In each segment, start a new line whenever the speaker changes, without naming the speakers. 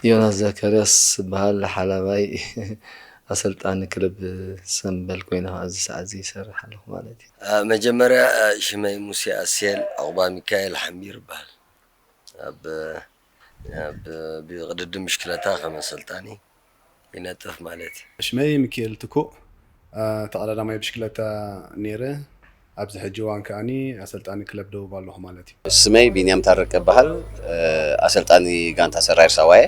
ዮናስ ዘካርያስ በሃል ሓላባይ ኣሰልጣኒ ክለብ ሰንበል ኮይና ኣብዚ ሰዓት እዚ ይሰርሕ ኣለኹ ማለት እዩ።
መጀመርያ ሽመይ ሙሴ ኣስየል ኣቕባ ሚካኤል ሓሚር በሃል ኣብ ብቅድድም ምሽክለታ ከም ኣሰልጣኒ ይነጥፍ ማለት እዩ።
ሽመይ ሚካኤል ትኩ ተቀዳዳማይ ብሽክለታ ነይረ ኣብዚ ሕጂ እዋን ከዓኒ ኣሰልጣኒ ክለብ ደቡብ ኣለኹ ማለት እዩ።
ስመይ ቢንያም ታረቀ በሃል ኣሰልጣኒ ጋንታ ሰራይር ሳዋየ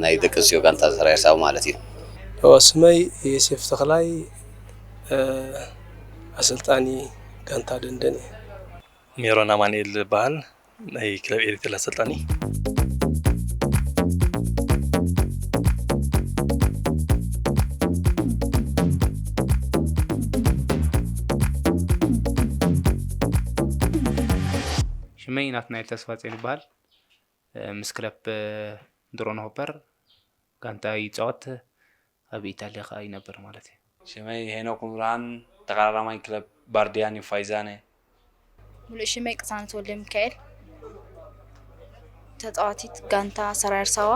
ናይ ደቂ ኣንስትዮ ጋንታ ሰራይር ሳዋ ማለት እዩ።
ስመይ ዮሴፍ ተክላይ ኣሰልጣኒ ጋንታ ደንደን እዩ።
ሜሮን ኣማኑኤል በሃል ናይ ክለብ ኤሪትሪያ ኣሰልጣኒ
ሽመይ ናትናኤል ተስፋጽዮን ይበሃል ምስ ክለብ ድሮን ሆፐር ጋንታ ይጫወት ኣብ ኢጣልያ ኸ ይነብር ማለት እዩ።
ሽመይ ሄኖክ ብርሃን ተቀዳዳማይ ክለብ ባርዲያን ፋይዛነ
ሙሉእ ሽመይ ቅሳነት ወልደ ሚካኤል ተጫዋቲት ጋንታ ሰራይር ሳዋ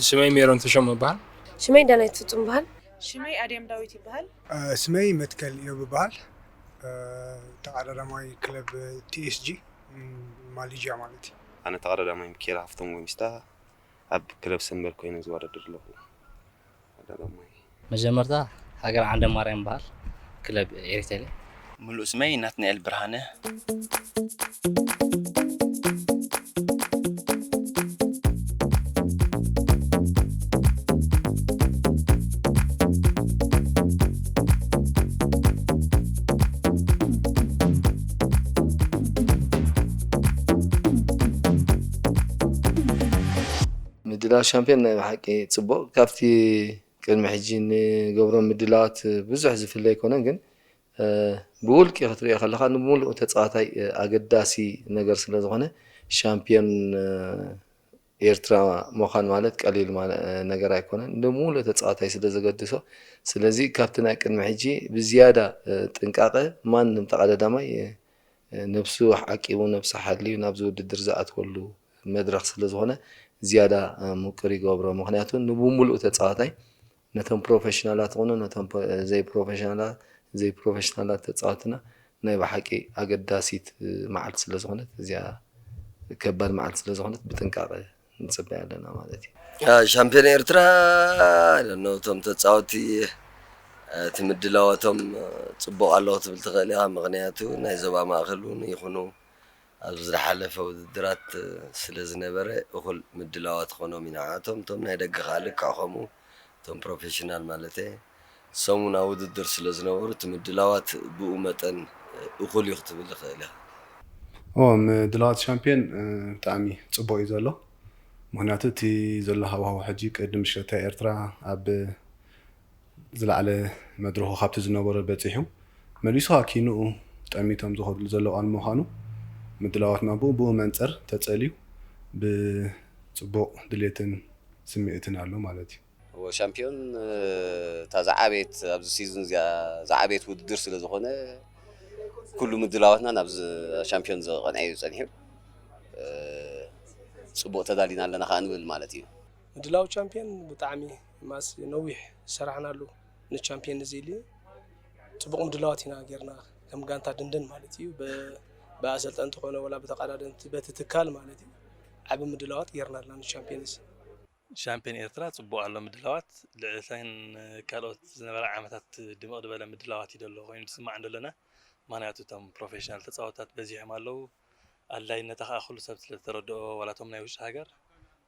ሽመይ ሜሮን ተሾመ ይበሃል
ሽመይ ዳናይት ፍጹም ይበሃል
ሽመይ ኣድያም ዳዊት ይበሃል
ስመይ መትከል ኢዮብ ይበሃል ተቀዳዳማይ ክለብ ቲኤስጂ ማሌዥያ ማለት እዩ።
ኣነ ተቀዳዳማይ ሚካኤል ሃፍቶም ጎሚስታ ኣብ ክለብ ሰንበል ኮይኑ ዝወዳደር ኣለኹ።
መጀመርታ ሃገር ዓንደ ማርያም በሃል ክለብ ኤሪትሪያ
ሙሉእ ስመይ ናትናኤል ብርሃነ
ምድላው ሻምፒዮን ናይ ብሓቂ ጽቡቕ ካብቲ ቅድሚ ሕጂ ንገብሮም ምድላዋት ብዙሕ ዝፍለ ኣይኮነን ግን ብውልቂ ክትሪኦ ከለኻ ንሙሉእ ተፃዋታይ ኣገዳሲ ነገር ስለ ዝኾነ ሻምፒዮን ኤርትራ ምዃን ማለት ቀሊል ነገር ኣይኮነን ንሙሉእ ተፃዋታይ ስለ ዘገድሶ ስለዚ ካብቲ ናይ ቅድሚ ሕጂ ብዝያዳ ጥንቃቐ ማንም ተቀዳዳማይ ነብሱ ዓቂቡ ነብሱ ሓልዩ ናብ ዝውድድር ዝኣትወሉ መድረኽ ስለ ዝኾነ ዝያዳ ሙቅር ይገብሮ ምክንያቱ ንብሙሉእ ተፃዋታይ ነቶም ፕሮፌሽናላት ኾኑ ነቶም ዘይ ፕሮፌሽናላት ተፃዋትና ናይ ብሓቂ ኣገዳሲት መዓልቲ ስለ ዝኾነት እዚኣ ከባድ መዓልቲ ስለ ዝኾነት ብጥንቃቐ ንፅበያ ኣለና ማለት እዩ።
ሻምፒዮን ኤርትራ ነቶም ተፃወቲ እቲ ምድላዋቶም ፅቡቅ ኣለዎ ትብል ትኽእል ኢኻ ምክንያቱ ናይ ዞባ ማእኸል እውን ይኹኑ ኣብ ዝሓለፈ ውድድራት ስለ ዝነበረ እኹል ምድላዋት ኾኖም ይንዓቶም እቶም ናይ ደገ ካልእ ከምኡ እቶም ፕሮፌሽናል ማለት ሰሙና ውድድር ስለ ዝነበሩ እቲ ምድላዋት ብኡ መጠን እኹል እዩ ክትብል ትኽእል ኢኻ።
ምድላዋት ሻምፒዮን ብጣዕሚ ፅቡቅ እዩ ዘሎ ምክንያቱ እቲ ዘሎ ሃዋህው ሕጂ ቅድም ምሽክለታ ኤርትራ ኣብ ዝለዓለ መድረኹ ካብቲ ዝነበሮ በፂሑ መሊሱ ሃኪንኡ ጠሚቶም ዝኸድሉ ዘለዉ ኣን ምዃኑ ምድላዋትና ብኡ መንፀር ተፀልዩ ብፅቡቅ ድሌትን ስምዒትን ኣሎ ማለት እዩ።
ሻምፒዮን ታዛዓቤት ኣብዚ ሲዝን ዝዓቤት ውድድር ስለ ዝኾነ ኩሉ ምድላዋትና ናብ ሻምፒዮን ዝቐንዐ እዩ ፀኒሑ ፅቡቅ ተዳሊና ኣለና ከዓ ንብል ማለት እዩ።
ምድላው ቻምፒዮን ብጣዕሚ ማስ ነዊሕ ሰራሕናሉ ንቻምፒዮን እዚ ኢሉ ፅቡቅ ምድላዋት ኢና ጌርና ከም ጋንታ ድንድን ማለት እዩ በአሰልጣን ተኾነ ወላ በተቀዳደምቲ በትትካል ማለት እዩ ዓብ ምድላዋት ጌርና ኣለና ንቻምፒዮን እዚ
ሻምፒዮን ኤርትራ ጽቡቅ ኣሎ ምድላዋት ልዕተን ካልኦት ዝነበረ ዓመታት ድምቕ ዝበለ ምድላዋት ይደሎ ኮይኑ ዝስማዕ እንደለና ምክንያቱ እቶም ፕሮፌሽናል ተፃወታት በዚሖም ኣለዉ ኣድላይነታ ከዓ ኩሉ ሰብ ስለተረድኦ ዋላቶም ናይ ውሽጢ ሃገር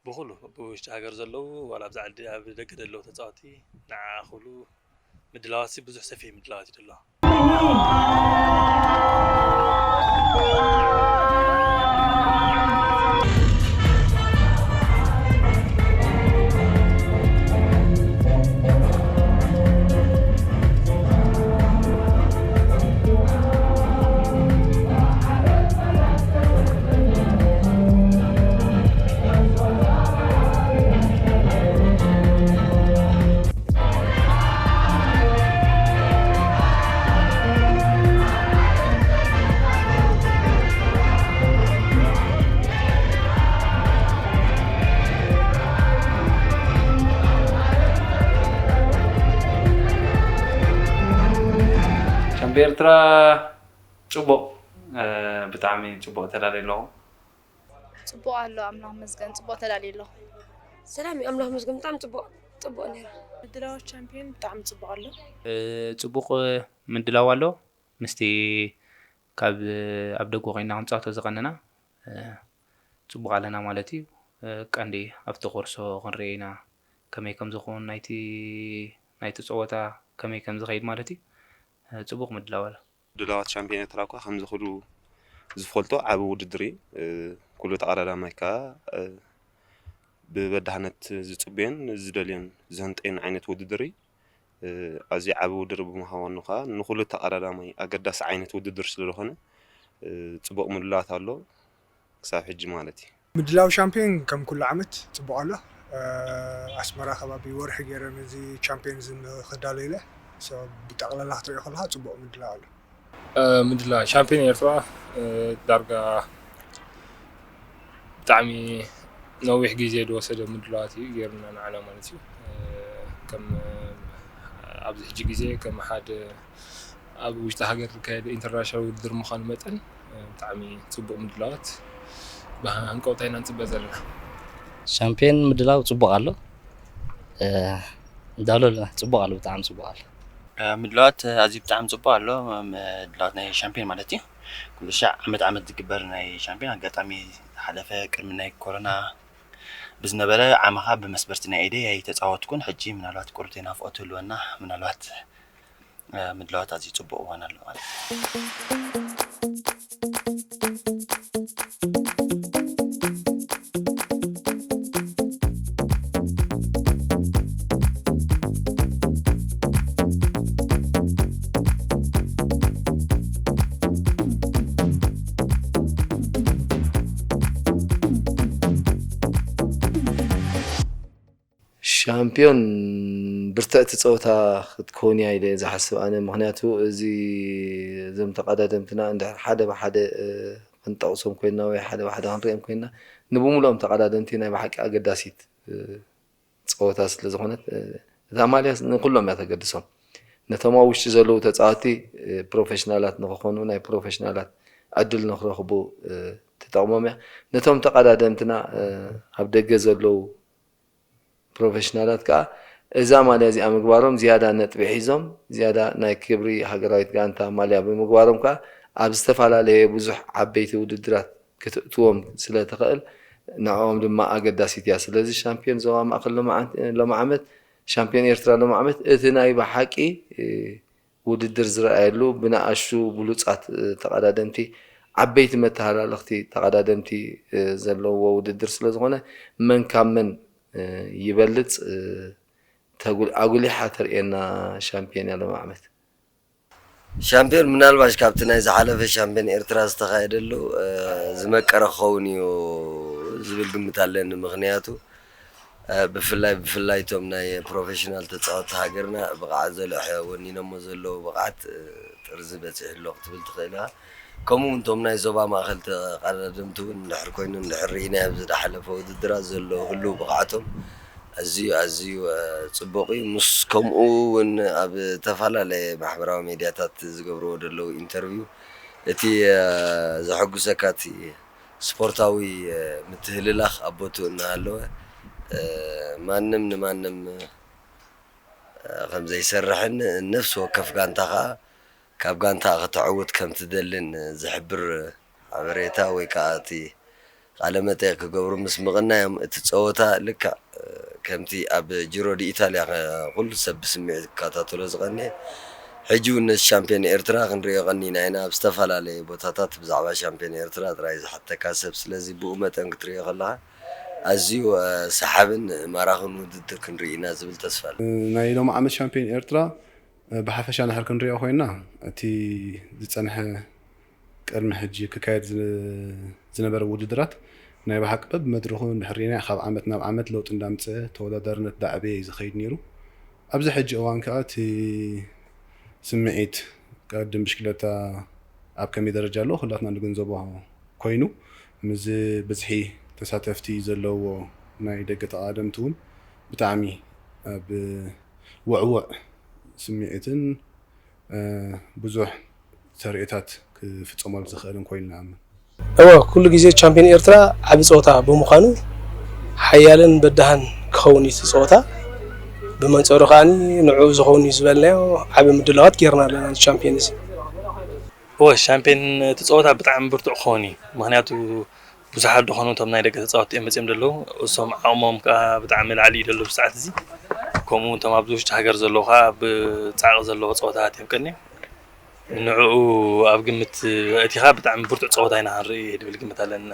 ብኩሉ ብውሽጢ ሃገር ዘለዉ ዋላ ብዛዕዲ ኣብ ደገ ዘለዉ ተፃወቲ ንዓ ኩሉ ምድላዋት ብዙሕ ሰፊሕ ምድላዋት ይደሎ
ብኤርትራ ፅቡቅ ብጣዕሚ ፅቡቅ ተዳልዩ ኣለኹ
ጽቡቅ ኣሎ ኣምላኽ መስገን ጽቡቅ ተዳልዩ ኣሎ
ሰላም ኣምላኽ መስገን ብጣዕሚ ጽቡቅ ነይሩ
ምድላው ቻምፒዮን ብጣዕሚ ጽቡቅ ኣሎ
ጽቡቅ ምድላው ኣሎ ምስቲ ካብ ኣብ ደጎ ኮይና ክንፃወቶ ዝቐነና ጽቡቅ ኣለና ማለት እዩ ቀንዲ ኣብቲ ቆርሶ ክንሪኢ ኢና ከመይ ከም ዝኸውን ናይቲ ፀወታ ከመይ ከም ዝኸይድ ማለት እዩ ጽቡቅ ምድላው ኣሎ
ድላዋት ሻምፒዮን ኤርትራ እኳ ከም ዝኽእሉ ዝፈልጦ ዓብ ውድድር እዩ ኩሉ ተቀዳዳማይ ከዓ ብበዳህነት ዝፅበየን ዝደልየን ዘንጤን ዓይነት ውድድር እዩ ኣዝዩ ዓብ ውድድር ብምዃኑ ከዓ ንኩሉ ተቀዳዳማይ ኣገዳሲ ዓይነት ውድድር ስለዝኾነ ጽቡቅ ምድላዋት ኣሎ ክሳብ ሕጂ ማለት እዩ
ምድላው ሻምፒዮን ከም ኩሉ ዓመት ጽቡቅ ኣሎ ኣስመራ ከባቢ ወርሒ ገይረ ነዚ ቻምፒዮንዝም ክዳለዩ ኢለ ብጠቕላላ ክትሪኦ ከለካ ጽቡቅ ምድላው ኣሎ
ምድላው ሻምፒዮን ኤርትራ ዳርጋ ብጣዕሚ ነዊሕ ግዜ ዝወሰደ ምድላዋት እዩ ጌርና ንዓና ማለት እዩ ከም ኣብዚ ሕጂ ግዜ ከም ሓደ ኣብ ውሽጢ ሃገር ዝካየድ ኢንተርናሽናል ውድድር ምዃኑ መጠን ብጣዕሚ ጽቡቅ ምድላዋት ብሃንቀውታ ኢና ንፅበ ዘለና
ሻምፒዮን ምድላው ጽቡቅ ኣሎ እንዳለለና ጽቡቅ ኣሎ ብጣዕሚ ጽቡቅ ኣሎ
ምድላዋት ኣዝዩ ብጣዕሚ ጽቡቅ ኣሎ ምድላዋት ናይ ሻምፒዮን ማለት እዩ ኩሉ ሻዕ ዓመት ዝግበር ናይ ሻምፒዮን ኣጋጣሚ ሓለፈ ቅድሚ ናይ ኮሮና ብዝነበረ ዓመኻ ብመስበርቲ ናይ ኢደ ኣይተፃወትኩን ሕጂ ምናልባት ቁርቴ ናፍቆት ህልወና ምናልባት ምድላዋት ኣዝዩ ጽቡቅ እዋን ኣሎ ማለት
ሻምፒዮን ብርትዕቲ ፀወታ ክትከውን እያ ኢለ ዝሓስብ ኣነ ምክንያቱ እዚ እዞም ተቀዳደምትና እንድሕር ሓደ ብሓደ ክንጠቕሶም ኮይና ወይ ሓደ ብሓደ ክንሪኦም ኮይና ንብሙሉኦም ተቀዳደምቲ ናይ ብሓቂ ኣገዳሲት ፀወታ ስለ ዝኾነት እታ ማልያ ንኩሎም እያ ተገድሶም ነቶም ኣብ ውሽጢ ዘለዉ ተፃወቲ ፕሮፌሽናላት ንክኾኑ ናይ ፕሮፌሽናላት ዕድል ንክረኽቡ ትጠቕሞም እያ ነቶም ተቀዳደምትና ኣብ ደገ ዘለዉ ፕሮፌሽናላት ከዓ እዛ ማልያ እዚኣ ምግባሮም ዝያዳ ነጥቢ ሒዞም ዝያዳ ናይ ክብሪ ሃገራዊት ጋንታ ማልያ ብምግባሮም ከዓ ኣብ ዝተፈላለየ ብዙሕ ዓበይቲ ውድድራት ክትእትዎም ስለትኽእል ንዕኦም ድማ ኣገዳሲት እያ ስለዚ ሻምፒዮን ዞባ ማእከል ሎሚ ዓመት ሻምፒዮን ኤርትራ ሎሚ ዓመት እቲ ናይ ብሓቂ ውድድር ዝረኣየሉ ብንኣሹ ብሉፃት ተቀዳደምቲ ዓበይቲ መተሃላለኽቲ ተቀዳደምቲ ዘለዎ ውድድር ስለዝኾነ መን ካብ መን ይበልጽ ኣጉሊሓ ተርእየና ሻምፒዮን ያለ ዓመት
ሻምፒዮን ምናልባሽ ካብቲ ናይ ዝሓለፈ ሻምፒዮን ኤርትራ ዝተኻየደሉ ዝመቀረ ክኸውን እዩ ዝብል ግምት ኣለኒ ምክንያቱ ብፍላይ እቶም ናይ ፕሮፌሽናል ተፃወቲ ሃገርና ብቕዓት ዘለሐ ወኒኖሞ ዘለዉ ብቕዓት ጥርዚ በፂሕ ኣሎ ክትብል ትኽእል ኢኻ ከምኡ እንቶም ናይ ዞባ ማእኸል ተቀዳደምቲ እውን እንድሕር ኮይኑ እንድሕር ርኢና ኣብ ዝሓለፈ ውድድራት ዘሎ ህልው ብቕዓቶም ኣዝዩ ጽቡቕ እዩ ምስ ከምኡ እውን ኣብ ተፈላለየ ማሕበራዊ ሚድያታት ዝገብርዎ ዘለዉ ኢንተርቪው እቲ ዘሐጉሰካ እቲ ስፖርታዊ ምትህልላኽ ኣብ ቦትኡ እናሃለወ ማንም ንማንም ከም ዘይሰርሕን ነፍሲ ወከፍ ጋንታ ከዓ ካብ ጋንታ ክትዕውት ከም ትደልን ዝሕብር ሓበሬታ ወይ ከዓ እቲ ቃለ መጠይቅ ክገብሩ ምስ ምቕናዮም እቲ ፀወታ ልክዕ ከምቲ ኣብ ጂሮ ዲ ኢታልያ ኩሉ ሰብ ብስምዒት ክከታተሎ ዝቐኒየ ሕጂ እውን ነዚ ሻምፒዮን ኤርትራ ክንሪኦ ቀኒና ኢና ኣብ ዝተፈላለየ ቦታታት ብዛዕባ ሻምፒዮን ኤርትራ ጥራይ ዝሓተካ ሰብ ስለዚ ብኡ መጠን ክትሪኦ ከለካ ኣዝዩ ሰሓብን ማራኽን ውድድር ክንርኢ ኢና ዝብል ተስፋ ኣሎ
ናይ ሎሚ ዓመት ሻምፒዮን ኤርትራ ብሓፈሻ ንሕር ክንሪኦ ኮይና እቲ ዝፀንሐ ቅድሚ ሕጂ ክካየድ ዝነበረ ውድድራት ናይ ብሓቂ በብመድረኹ እንድሕሪና ካብ ዓመት ናብ ዓመት ለውጢ እንዳምፅአ ተወዳዳርነት ዳዕበየ ዝኸይድ ነይሩ ኣብዚ ሕጂ እዋን ከዓ እቲ ስምዒት ቅድም ብሽክለታ ኣብ ከመይ ደረጃ ኣሎ ኩላትና ንግንዘቦ ኮይኑ ምዝ ብዝሒ ተሳተፍቲ ዘለዎ ናይ ደገ ተቐዳደምቲ እውን ብጣዕሚ ኣብ ውዕውዕ ስምዒትን ብዙሕ ተርእታት ክፍጸመሉ ዝኽእልን ኮይኑ ንኣምን
ኩሉ ግዜ ቻምፒዮን ኤርትራ ዓቢ ፀወታ ብምዃኑ ሓያልን በዳህን ክኸውን እዩ ፀወታ ብመንጸሩ ከዓኒ ንዕኡ ዝኸውን እዩ ዝበልናዮ ዓቢ ምድላዋት ጌርና ኣለና ቻምፒዮን እዚ
ሻምፒዮን እቲ ፀወታ ብጣዕሚ ብርቱዕ ክኸውን እዩ ምክንያቱ ብዙሓት ዝኾኑ እቶም ናይ ደገ ተፃወቲ እዮም መፅኦም ዘለዉ እሶም ዓቕሞም ከዓ ብጣዕሚ ላዕሊ እዩ ደሎ ብሰዓት እዚ ከምኡ እቶም ኣብዚ ውሽጢ ሃገር ዘለዉ ከዓ ብፃዕቂ ዘለዎ ፀወታታት እዮም ቀኒ ንዕኡ ኣብ ግምት እቲኻ ብጣዕሚ ብርቱዕ ፀወታ ኢና ክንርኢ ድብል ግምት ኣለና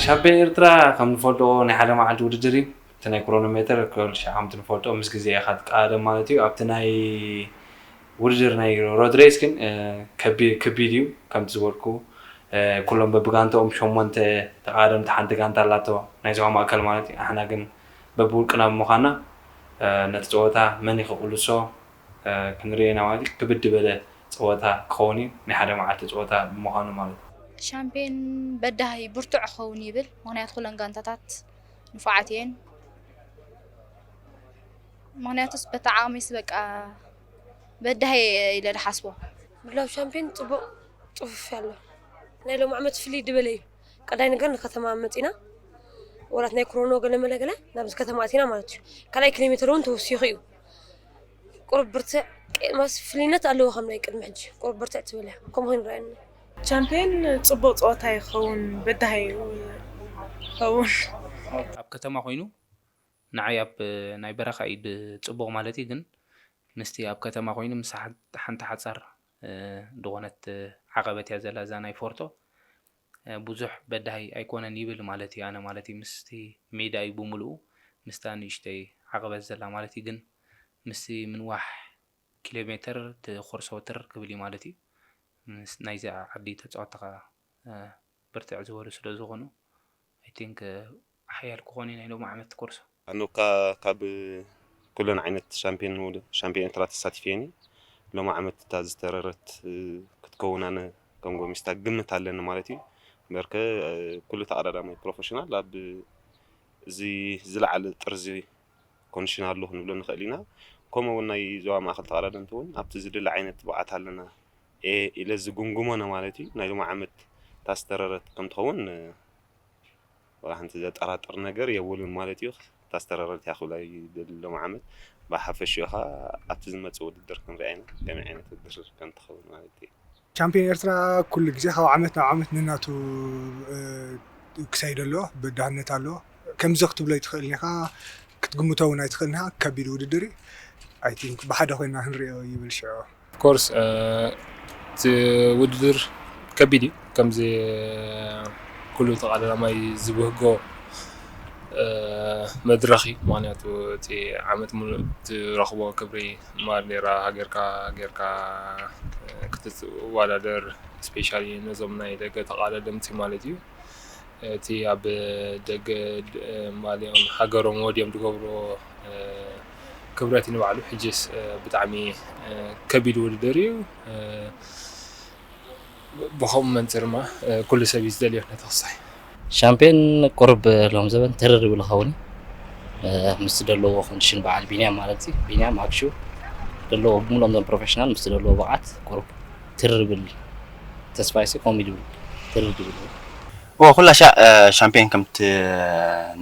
ሻምፒዮን ኤርትራ ከም ንፈልጦ ናይ ሓደ መዓልቲ ውድድር እዩ እቲ ናይ ክሮኖሜትር ክልተ ዓመት ንፈልጦ ምስ ግዜ ኢኻ ትቃደም ማለት እዩ ኣብቲ ናይ ውድድር ናይ ሮድ ሬስ ግን ከቢድ እዩ ከምቲ ዝበልኩ ኩሎም በብጋንትኦም 8 ተቃደምቲ ሓንቲ ጋንታ ኣላቶ ናይ ዞባ ማእከል ማለት እዩ ኣሕና ግን በብውልቅና ብምዃንና ነቲ ፀወታ መን ይኽእልሶ ክንሪአና ማለት እዩ ክብድ በለ ፀወታ ክኸውን እዩ ናይ ሓደ መዓልቲ ፀወታ ብምዃኑ ማለት እዩ
ሻምፒዮን በዳሂ ብርቱዕ ክኸውን ይብል ምክንያቱ ኩለን ጋንታታት ንፉዓት እየን ምክንያቱስ በተዓሚስ በቃ በዳሂ ኢለ ድሓስቦ
ምድላው ሻምፒዮን ፅቡቅ ፅፉፍ ኣሎ ናይ ሎም ዓመት ፍልይ ድበለ እዩ ቀዳይ ነገር ንከተማ መፂና ወላት ናይ ክሮኖ ገለመለገለ ናብዚ ከተማ ኣቲና ማለት እዩ ካልኣይ ኪሎ ሜትር እውን ተወሲኹ እዩ ቁርብ ብርትዕ ማስ ፍልይነት ኣለዎ ከም ናይ ቅድሚ ሕጂ ቁርብ ብርትዕ ትብል እያ ከምኡ ይረአየኒ
ቻምፒዮን ጽቡቅ ፀወታ ይኸውን በዳሂ ይኸውን
ኣብ ከተማ ኮይኑ ንዓይ ኣብ ናይ በረኻ ኢድ ጽቡቅ ማለት እዩ ግን ምስቲ ኣብ ከተማ ኮይኑ ምስ ሓንቲ ሓፃር ድኾነት ዓቐበት እያ ዘላ እዛ ናይ ፎርቶ ብዙሕ በዳሂ ኣይኮነን ይብል ማለት እዩ ኣነ ማለት እዩ ምስቲ ሜዳ እዩ ብምልኡ ምስታ ንእሽተይ ዓቐበት ዘላ ማለት እዩ ግን ምስቲ ምንዋሕ ኪሎ ሜትር ትኮርሶ ትር ክብል እዩ ማለት እዩ ናይዚ ዓዲ ተፃወትካ ብርትዕ ዝበሉ ስለ ዝኾኑ ኣይ ቲንክ ሓያል ክኾን ናይ ሎም ዓመት ኮርሶ
ኣነ ካብ ኩለን ዓይነት ሻምፒዮን ኤርትራ ተሳቲፈኒ ሎም ዓመት እታ ዝተረረት ክትከውን ኣነ ከም ጎሚስታ ግምት ኣለኒ ማለት እዩ በርከ ኩሉ ተቀዳዳማይ ፕሮፌሽናል ኣብ እዚ ዝለዓለ ጥርዚ ኮንዲሽን ኣሎ ክንብሎ ንኽእል ኢና ከምኡ እውን ናይ ዞባ ማእከል ተቀዳደምቲ እውን ኣብቲ ዝድለ ዓይነት ብቕዓት ኣለና ኢለ ዝጉምጉመና ማለት እዩ ናይ ሎም ዓመት ታስተረረት ከም ትኸውን ወላሂ ዘጠራጥር ነገር የብሉን ማለት እዩ ታስተረረት ያኽብላ ሎም ዓመት ብሓፈሽኡ ኸ ኣብቲ ዝመፅእ ውድድር ክንሪአ ኢና ከመይ ዓይነት ውድድር ከም ትኸውን ማለት እዩ
ቻምፒዮን ኤርትራ ኩሉ ግዜ ካብ ዓመት ናብ ዓመት ንናቱ ክሳይድ ኣሎ በዳህነት ኣሎ ከምዚ ክትብሎ ይትኽእል ኢኻ ክትግምቶ እውን ኣይትኽእልን ኢኻ ከቢድ ውድድር እዩ ኣይ ቲንክ ብሓደ ኮይና ክንሪኦ ይብል ሽዑ
ኮርስ እቲ ውድድር ከቢድ እዩ ከምዚ ኩሉ ተቀዳዳማይ ዝብህጎ መድረኽ እዩ ምክንያቱ እቲ ዓመት ሙሉእ ትረኽቦ ክብሪ ማሌራ ሃገርካ ጌርካ ክትወዳደር ስፔሻሊ ነዞም ናይ ደገ ተቃዳደምቲ ማለት እዩ እቲ ኣብ ደገ ማልዮም ሃገሮም ወዲኦም ዝገብሮ ክብረት ንባዕሉ ሕጅስ ብጣዕሚ ከቢድ ውድድር እዩ بخوم من ترما كل سبيز دليل نتصحي
ሻምፒዮን ቁርብ ሎም ዘበን ተረርብ ለኸውን ምስ ደለዎ ኮንዲሽን በዓል ቢንያም ማለት እዩ ቢንያም ኣክሹ ደለዎ ሙሉም ዘን ፕሮፌሽናል ምስ ደለዎ ብቕዓት ቁርብ ትርብል ተስፋይሲ ኮሚዲ ትርብል
ኩላ ሻምፒዮን ከምቲ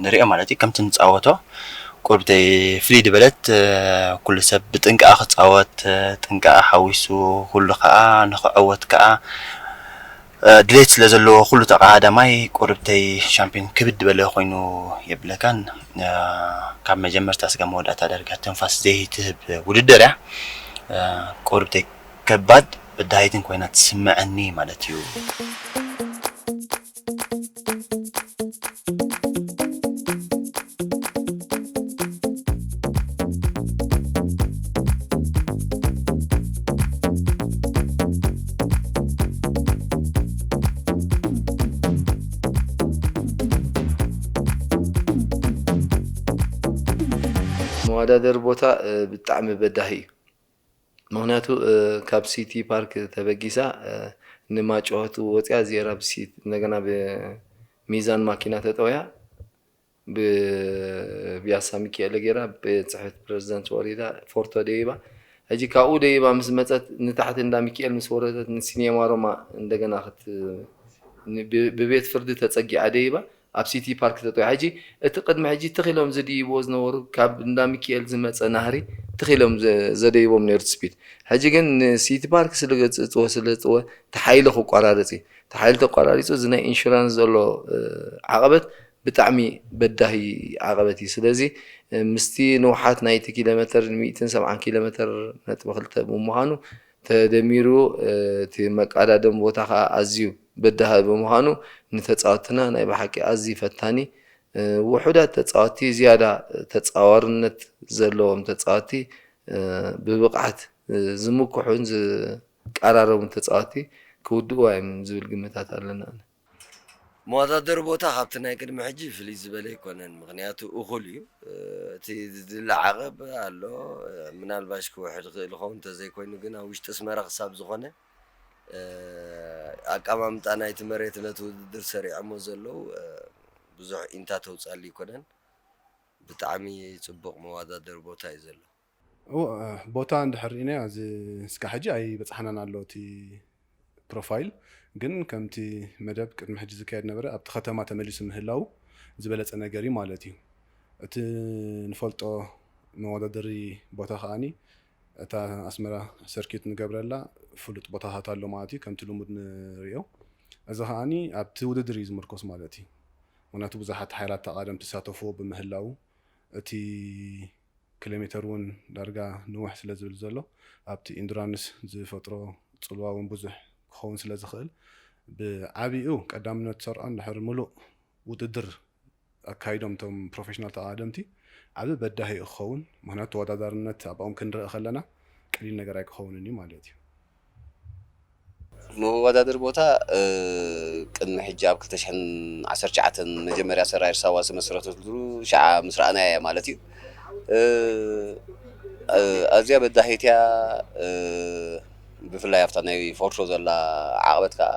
ንሪኦ ማለት እዩ ከምቲ ንፃወቶ ቁርብተይ ፍልይ ድበለት ኩሉ ሰብ ብጥንቃቐ ክፃወት ጥንቃቐ ሓዊሱ ኩሉ ከዓ ንኽዕወት ከዓ ድሌት ስለ ዘለዎ ኩሉ ተቃዳማይ ቁርብተይ ሻምፒዮን ክብድ በለ ኮይኑ የብለካን ካብ መጀመርታ እስካብ መወዳእታ ዳርጋ ተንፋስ ዘይትህብ ውድድር እያ ቁርብተይ ከባድ በዳሂትን ኮይና ትስምዐኒ ማለት እዩ
መወዳደሪ ቦታ ብጣዕሚ በዳሂ እዩ ምክንያቱ ካብ ሲቲ ፓርክ ተበጊሳ ንማጮቱ ወፅያ ዜራ ብሲት እንደገና በሚዛን ማኪና ተጠውያ ብቢያሳ ሚካኤል ገይራ ብፅሕፈት ፕሬዝዳንት ወሪዳ ፎርቶ ደይባ ሕጂ ካብኡ ደይባ ምስ መፀት ንታሕቲ እንዳ ሚካኤል ምስ ወረደት ንሲኒማ ሮማ እንደገና ብቤት ፍርዲ ተፀጊዓ ደይባ ኣብ ሲቲ ፓርክ ተጠውያ ሕጂ እቲ ቅድሚ ሕጂ ትኺሎም ዝድይቦ ዝነበሩ ካብ እንዳ ሚካኤል ዝመፀ ናህሪ ትኺሎም ዘደይቦም ነይሩ ስፒድ ሕጂ ግን ሲቲ ፓርክ ስለፅወ ተሓይሉ ክቋራረፅ እዩ ተሓይሉ ተቋራሪፁ እዚ ናይ ኢንሹራንስ ዘሎ ዓቐበት ብጣዕሚ በዳሂ ዓቐበት እዩ ስለዚ ምስቲ ንውሓት ናይቲ ኪሎ ሜትር 170 ኪሎ ሜትር ነጥቢ 2 ብምዃኑ ተደሚሩ እቲ መቃዳደም ቦታ ከዓ ኣዝዩ በዳሂ ብምዃኑ ንተፃወትና ናይ ብሓቂ ኣዝዩ ፈታኒ ውሑዳት ተፃወቲ ዝያዳ ተፃዋርነት ዘለዎም ተፃወቲ ብብቕዓት ዝምኩሑን ዝቀራረቡን ተፃወቲ ክውድኡ እዮም ዝብል ግምታት ኣለና
መወዳደሪ ቦታ ካብቲ ናይ ቅድሚ ሕጂ ፍልይ ዝበለ ይኮነን ምክንያቱ እኹል እዩ እቲ ዝለዓቐብ ኣሎ ምናልባሽ ክውሕድ ክእል ይኸውን እንተዘይኮይኑ ግን ኣብ ውሽጢ ኣስመራ ክሳብ ዝኾነ ኣቀማምጣ ናይቲ መሬት ነቲ ውድድር ሰሪዖሞ ዘለው ብዙሕ ኢንታ ተውፃሊ ይኮነን ብጣዕሚ ፅቡቕ መወዳደሪ ቦታ እዩ ዘሎ
ቦታ እንድሕር ኢና እዚ እስካብ ሕጂ ኣይበፅሓናን ኣሎ እቲ ፕሮፋይል ግን ከምቲ መደብ ቅድሚ ሕጂ ዝካየድ ነበረ ኣብቲ ከተማ ተመሊሱ ምህላው ዝበለፀ ነገር እዩ ማለት እዩ እቲ ንፈልጦ መወዳደሪ ቦታ ከዓኒ እታ ኣስመራ ሰርኪት ንገብረላ ፍሉጥ ቦታታት ኣሎ ማለት እዩ ከምቲ ልሙድ ንሪኦ እዚ ከዓኒ ኣብቲ ውድድር እዩ ዝምርኮስ ማለት እዩ ምክንያቱ ብዙሓት ሓይላት ተቓደምቲ ተሳተፍዎ ብምህላው እቲ ኪሎ ሜትር እውን ዳርጋ ንውሕ ስለ ዝብል ዘሎ ኣብቲ ኢንዱራንስ ዝፈጥሮ ፅልዋ እውን ብዙሕ ክኸውን ስለ ዝኽእል ብዓብኡ ቀዳምነት ሰርዖ እንድሕር ሙሉእ ውድድር ኣካይዶም እቶም ፕሮፌሽናል ተቓደምቲ ዓብ በዳሂ ክኸውን ምክንያቱ ተወዳዳርነት ኣብኦም ክንርኢ ከለና ቀሊል ነገር ኣይክኸውንን እዩ ማለት እዩ
መወዳደሪ ቦታ ቅድሚ ሕጂ ኣብ 2019 መጀመርያ ሰራይር ሳዋ ዝመስረተሉ ሸዓ ምስ ረኣናያ ማለት እዩ ኣዝያ በዳሂት እያ ብፍላይ ኣብታ ናይ ፎርሾ ዘላ ዓቐበት ከዓ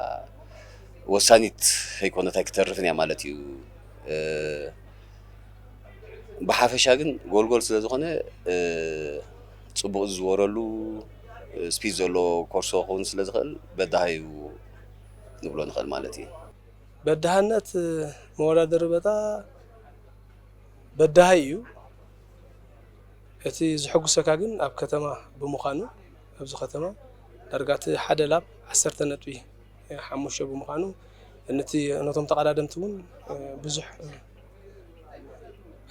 ወሳኒት ኣይኮነት ኣይክተርፍን እያ ማለት እዩ ብሓፈሻ ግን ጎልጎል ስለ ዝኾነ ፅቡቕ ዝወረሉ ስፒድ ዘሎ ኮርሶ ክኸውን ስለ ዝኽእል በዳሂ እዩ ንብሎ ንኽእል ማለት እዩ
በዳህነት መወዳደሪ ቦታ በዳሂ እዩ እቲ ዝሕጉሰካ ግን ኣብ ከተማ ብምዃኑ ኣብዚ ከተማ ዳርጋቲ ሓደ ላብ 10 ነጥቢ 5 ብምዃኑ ነቶም ተቐዳደምቲ እውን ብዙሕ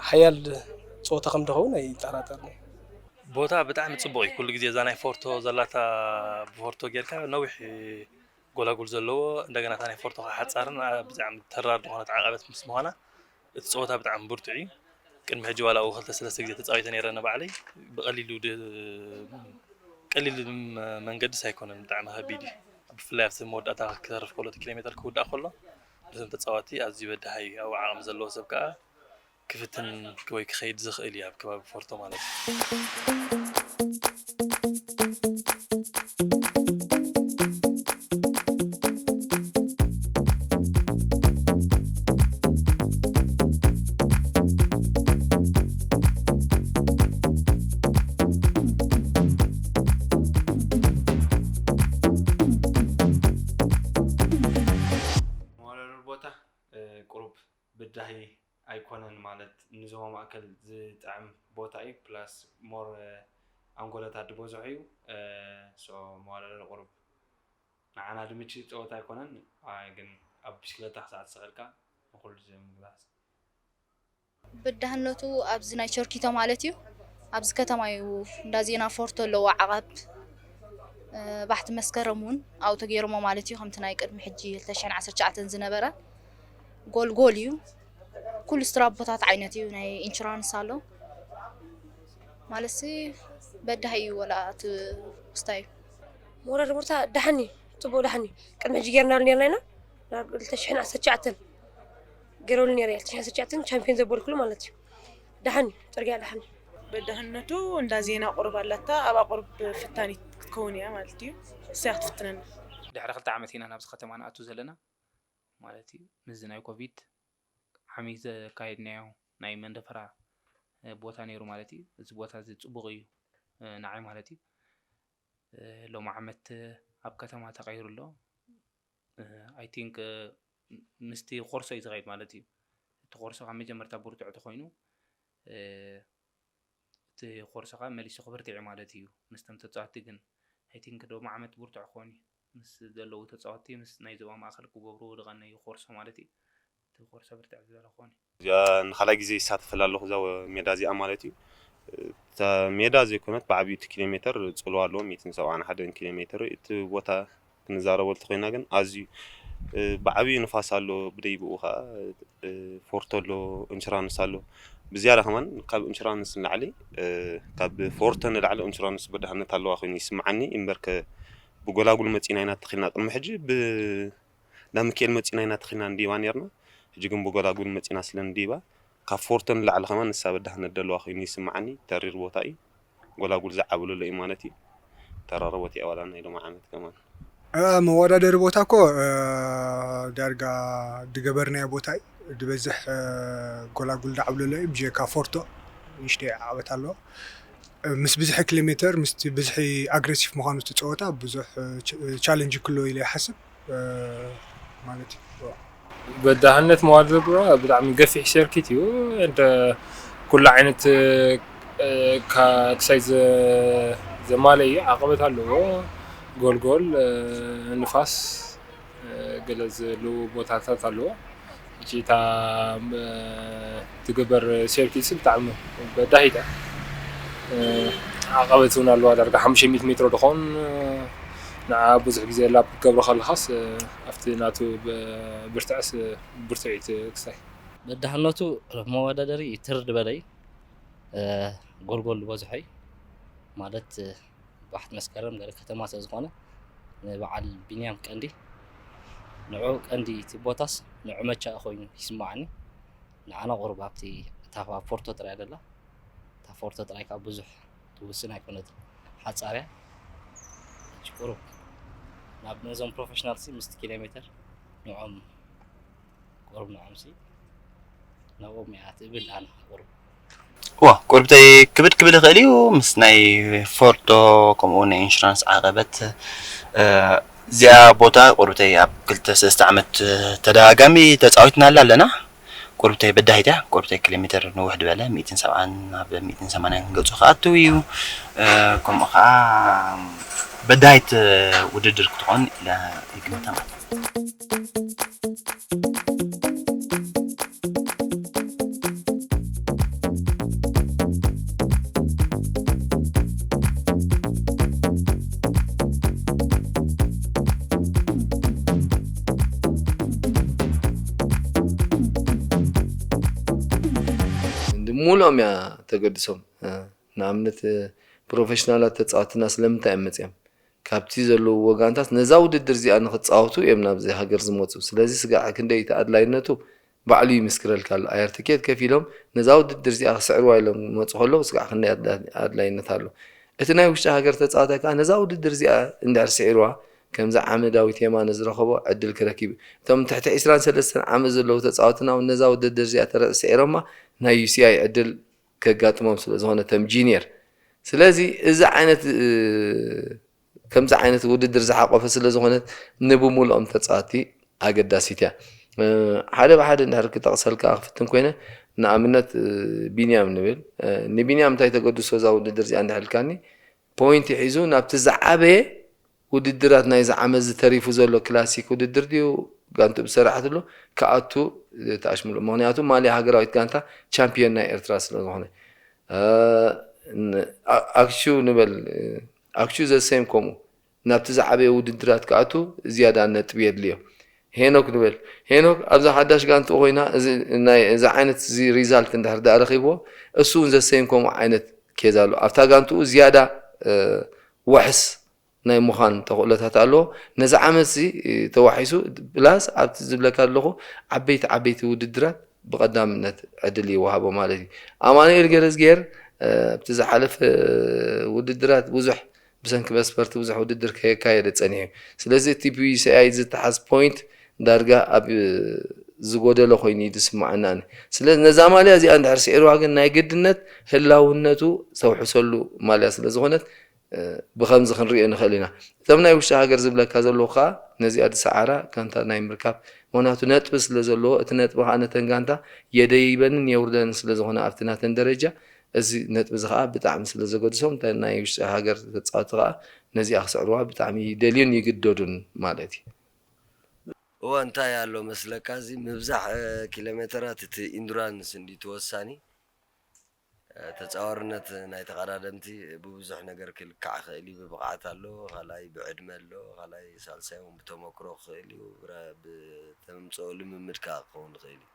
ሓያል ፀወታ ከም ደኸውን ኣይጠራጠርኒ
ቦታ ብጣዕሚ ፅቡቕ እዩ ኩሉ ግዜ እዛ ናይ ፎርቶ ዘላታ ብፎርቶ ጌርካ ነዊሕ ጎላጉል ዘለዎ እንደገና እታ ናይ ፎርቶ ከዓ ሓፃርን ብጣዕሚ ተራር ዝኾነት ዓቐበት ምስ ምዃና እቲ ፀወታ ብጣዕሚ ብርቱዕ እዩ ቅድሚ ሕጂ ዋላ ው 2-3 ግዜ ተፃዊተ ነይረና ባዕለይ ብቐሊሉ ቀሊል መንገድስ ኣይኮነን ብጣዕሚ ከቢድ እዩ ብፍላይ ኣብቲ መወዳእታ ክተርፍ ከሎ ኪሎ ሜትር ክውዳእ ከሎ ነቶም ተፃዋቲ ኣዝዩ በዳሂ እዩ ኣብ ዓቕሚ ዘለዎ ሰብ ከዓ ክፍትን ወይ ክኸይድ ዝኽእል እዩ ኣብ ከባቢ ፎርቶ ማለት እዩ
በዳሂ ኣይኮነን ማለት ንዞባ ማእከል ዝጣዕም ቦታ እዩ ፕላስ ሞር ኣንጎለታት ድበዝሑ እዩ መወዳደሪ ቁሩብ ንዓና ድምቺ ፀወታ ኣይኮነን ግን ኣብ ብሽክለታ ክሰዓት ዝኽእልካ ንኩሉ ምግላፅ
በዳህነቱ ኣብዚ ናይ ቸርኪቶ ማለት እዩ ኣብዚ ከተማ እዩ እንዳዜና ፎርቶ ኣለዎ ዓቐብ ባሕቲ መስከረም እውን ኣብኡ ተገይሮሞ ማለት እዩ ከምቲ ናይ ቅድሚ ሕጂ 2019 ዝነበረ ጎልጎል እዩ ኩሉ ስትራፖታት ዓይነት እዩ ናይ ኢንሹራንስ ኣሎ ማለሲ በዳሂ እዩ ወላ እቲ ስታይ
መወዳደሪ ቦታ ዳሕኒ ፅቡቕ ዳሕኒ ቅድሚ ሕጂ ጌርናሉ ነርና ኢና 2019 ገይረሉ ነይረ 2019 ቻምፒዮን ዘበልኩሉ ማለት እዩ ዳሕኒ ፅርግያ ዳሕኒ
بدهنته እንዳ ዜና ቁርብ አላታ አባ ቁርብ ፍታኒ ከሆነያ ማለት እዩ ሲያት ፍትነና
ድሕሪ 2 ዓመት ኢና ናብዚ ከተማ ናኣቱ ዘለና ማለት እዩ ምዝ ናይ ኮቪድ ሓሚዝ ካይድናዮ ናይ መንደፈራ ቦታ ነይሩ ማለት እዩ እዚ ቦታ እዚ ጽቡቕ እዩ ንዓይ ማለት እዩ ሎማ ዓመት ኣብ ከተማ ተቀይሩሎ አይ ቲንክ ምስቲ ኮርሶ እዩ ዝኸይድ ማለት እዩ እቲ ኮርሶ ካብ መጀመርታ ብርቱዕ ተኮይኑ እቲ ኮርሶ ካብ መሊሱ ክብርትዕ ማለት እዩ ምስተም ተጻዋቲ ግን አይ ቲንክ ሎማ ዓመት ብርቱዕ ኮኒ ምስ ዘለው ተጻዋቲ ምስ ናይ ዞባ ማእከል ክገብሩ ድቐነ እዩ ኮርሶ ማለት እዩ እቲ ኮርሶ ብርቱዕ ዝበለ ኮኒ
ንኻልኣይ ግዜ ይሳተፈላ ኣለኹ እዛ ሜዳ እዚኣ ማለት እዩ እታ ሜዳ ዘይኮነት ብዓብዪ ኪሎ ሜትር ጽልዋ ኣለዎ 171 ኪሎ ሜትር እቲ ቦታ ክንዛረበሉ ተኮይና ግን ኣዝዩ ብዓብዪ ንፋስ ኣሎ ብደይብኡ ከዓ ፎርቶ ኣሎ ኢንሹራንስ ኣሎ ብዝያዳ ከማን ካብ ኢንሹራንስ ንላዕሊ ካብ ፎርቶ ንላዕሊ ኢንሹራንስ በዳህነት ኣለዋ ኮይኑ ይስምዓኒ እምበር ብጎላጉል መፂና ኢና ተኺልና ቅድሚ ሕጂ ብዳምኬል መፂና ኢና ተኺልና እንዲባ ነርና ሕጂ ግን ብጎላጉል መፂና ስለንዲባ ካብ ፎርቶ ንላዕሊ ከማን ንሳ በዳህነት ደለዋ ኮይኑ ይስምዓኒ ተሪር ቦታ እዩ ጎላጉል ዝዓብሉሎ እዩ ማለት እዩ ተራረቦት እያ ዋላ ናይ ሎማ ዓመት ከማን
መወዳደሪ ቦታ እኮ ዳርጋ ድገበርናዮ ቦታ እዩ ድበዝሕ ጎላጉል ዳዕብሉሎ እዩ ብጀካ ፎርቶ ንሽተ ዓወት ኣለዎ ምስ ብዙሕ ኪሎ ሜትር ምስ ብዙሕ ኣግሬሲቭ ምዃኑ ትፅወታ ብዙሕ ቻሌንጅ ክሎ ኢለ ይሓስብ ማለት እዩ
በዳህነት መዋድር ብጣዕሚ ገፊሕ ሰርኪት እዩ እንተ ኩሉ ዓይነት ክሳይ ዘማለ እዩ ዓቐበት ኣለዎ ጎልጎል ንፋስ ገለ ዘለው ቦታታት ኣለዎ እታ ትግበር ሰርኪት ብጣዕሚ በዳሂታ ዓቐበት እውን ኣለዋ ዳርጋ 500 ሜትሮ ድኾን ንዓ ብዙሕ ግዜ ላብ ክትገብሮ ከለኻስ ኣብቲ ናቱ ብርትዕስ ብርትዒት ክሳይ
በዳህነቱ መወዳደሪ ትርድ በለይ ጎልጎል በዝሖ ማለት ባሕት መስከረም ገለ ከተማ ስለዝኾነ በዓል ቢንያም ቀንዲ ንዑ ቀንዲ እቲ ቦታስ ንዑ መቻ ኮይኑ ይስማዓኒ ንዓና ቁርብ ኣብቲ ታፋ ፎርቶ ጥራይ ደላ ታ ፎርቶ ጥራይ ካብ ብዙሕ ትውስን ኣይኮነት ሓፃርያ ቁርብ ናብ ነዞም ፕሮፌሽናል ሲ ምስቲ ኪሎ ሜትር ንዖም ቁርብ ንዖም ሲ ናብኦም እያ ትብል ኣነ ቁርብ
ዋ ቁርብተይ ክብድ ክብል ይኽእል እዩ ምስ ናይ ፎርቶ ከምኡ ናይ ኢንሹራንስ ዓቐበት እዚኣ ቦታ ቁርብተይ ኣብ 2-3 ዓመት ተደጋጋሚ ተፃዊትና ኣለና ቁርብተይ በዳሂት እያ ቁርብተይ ኪሎ ሜትር ንውሕ ድበለ 170 ናብ 180 ገፁ ከኣቱ እዩ ከምኡ ከዓ በዳሂት ውድድር ክትኾን ኢላ ይግምታ ማለት
ሙሉኦም እያ ተገዲሶም ንኣብነት ፕሮፌሽናላት ተፃወትና ስለምንታይ እዮም መፅኦም ካብቲ ዘለዉ ወጋንታት ነዛ ውድድር እዚኣ ንክፃወቱ እዮም ናብዚ ሃገር ዝመፁ ስለዚ ስጋዕ ክንደይ ተኣድላይነቱ ባዕሉ ይምስክረልካ ኣሎ ኣየር ትኬት ከፊሎም ነዛ ውድድር እዚኣ ክስዕርዋ ኢሎም መፁ ከለዉ ስጋዕ ክንደይ ኣድላይነት ኣሎ እቲ ናይ ውሽጢ ሃገር ተፃዋታይ ከዓ ነዛ ውድድር እዚኣ እንድሕር ስዒርዋ ከምዛ ዓመዳዊት የማነ ዝረኸቦ ዕድል ክረኪብ እቶም ትሕቲ 23 ዓመት ዘለዉ ተፃወትና ነዛ ውድድር እዚኣ ተስዒሮማ ናይ UCI ዕድል ከጋጥሞም ስለዝኾነ ተም ጂኒየር ስለዚ እዚ ዓይነት ከምዚ ዓይነት ውድድር ዝሓቆፈ ስለዝኾነት ንብሙልኦም ተፃዋቲ ኣገዳሲት እያ ሓደ ብሓደ እንድሕር ክጠቕሰልካ ክፍትን ኮይነ ንኣብነት ቢንያም ንብል ንቢንያም እንታይ ተገድሶ እዛ ውድድር እዚኣ እንድሕልካኒ ፖይንት ሒዙ ናብቲ ዝዓበየ ውድድራት ናይ ዝዓመት ዝተሪፉ ዘሎ ክላሲክ ውድድር ድዩ ጋንቱ ብሰራሕትሉ ከኣቱ ተኣሽምሉ ምክንያቱ ማልያ ሃገራዊት ጋንታ ቻምፒዮን ናይ ኤርትራ ስለዝኾነ ኣክሹ ንበል ኣክሹ ዘሰም ከምኡ ናብቲ ዝዓበየ ውድድራት ከኣቱ ዝያዳ ነጥቢ የድልዮ ሄኖክ ንበል ሄኖክ ኣብዛ ሓዳሽ ጋንቱ ኮይና እዚ ዓይነት እዚ ሪዛልት እንድሕር ዳ ረኺብዎ እሱ እውን ዘሰም ከምኡ ዓይነት ኬዝ ኣሎ ኣብታ ጋንቱ ዝያዳ ወሕስ ናይ ምዃን ተኽእሎታት ኣለዎ ነዚ ዓመት ተዋሒሱ ፕላስ ኣብቲ ዝብለካ ኣለኹ ዓበይቲ ውድድራት ብቐዳምነት ዕድል ይወሃቦ ማለት እዩ ኣማኑኤል ገረዝጌር ኣብቲ ዝሓለፈ ውድድራት ብዙሕ ብሰንኪ መስፈርቲ ብዙሕ ውድድር ከየካየደ ፀኒሑ ስለዚ እቲ ፒሲኣይ ዝተሓዝ ፖይንት ዳርጋ ኣብ ዝጎደለ ኮይኑ ይስማዓና ስለዚ ነዛ ማልያ እዚኣ እንድሕር ስዒርዋ ግን ናይ ግድነት ህላውነቱ ተውሕሰሉ ማልያ ስለ ዝኾነት ብከምዚ ክንሪኦ ንኽእል ኢና እቶም ናይ ውሽጢ ሃገር ዝብለካ ዘለዉ ከዓ ነዚኣ ድሰዓራ ጋንታ ናይ ምርካብ ምክንያቱ ነጥቢ ስለ ዘለዎ እቲ ነጥቢ ከዓ ነተን ጋንታ የደይበንን የውርደንን ስለ ዝኾነ ኣብቲ ናተን ደረጃ እዚ ነጥቢ እዚ ከዓ ብጣዕሚ ስለ ዘገድሶም ናይ ውሽጢ ሃገር ተፃወቲ ከዓ ነዚኣ ክስዕርዋ ብጣዕሚ ይደልዩን ይግደዱን ማለት እዩ
هو እንታይ ኣሎ መስለካ እዚ ምብዛሕ ኪሎሜትራት እቲ ኢንዱራንስ እንዲ ተወሳኒ ተፃዋርነት ናይ ተቀዳደምቲ ብብዙሕ ነገር ክልክዕ ክእል እዩ ብብቕዓት ኣሎ ካልኣይ ብዕድመ ኣሎ ካልኣይ ሳልሳይ እውን ብተመክሮ ክእል እዩ ብተምፅኦ ልምምድ ከዓ ክኸውን ክእል እዩ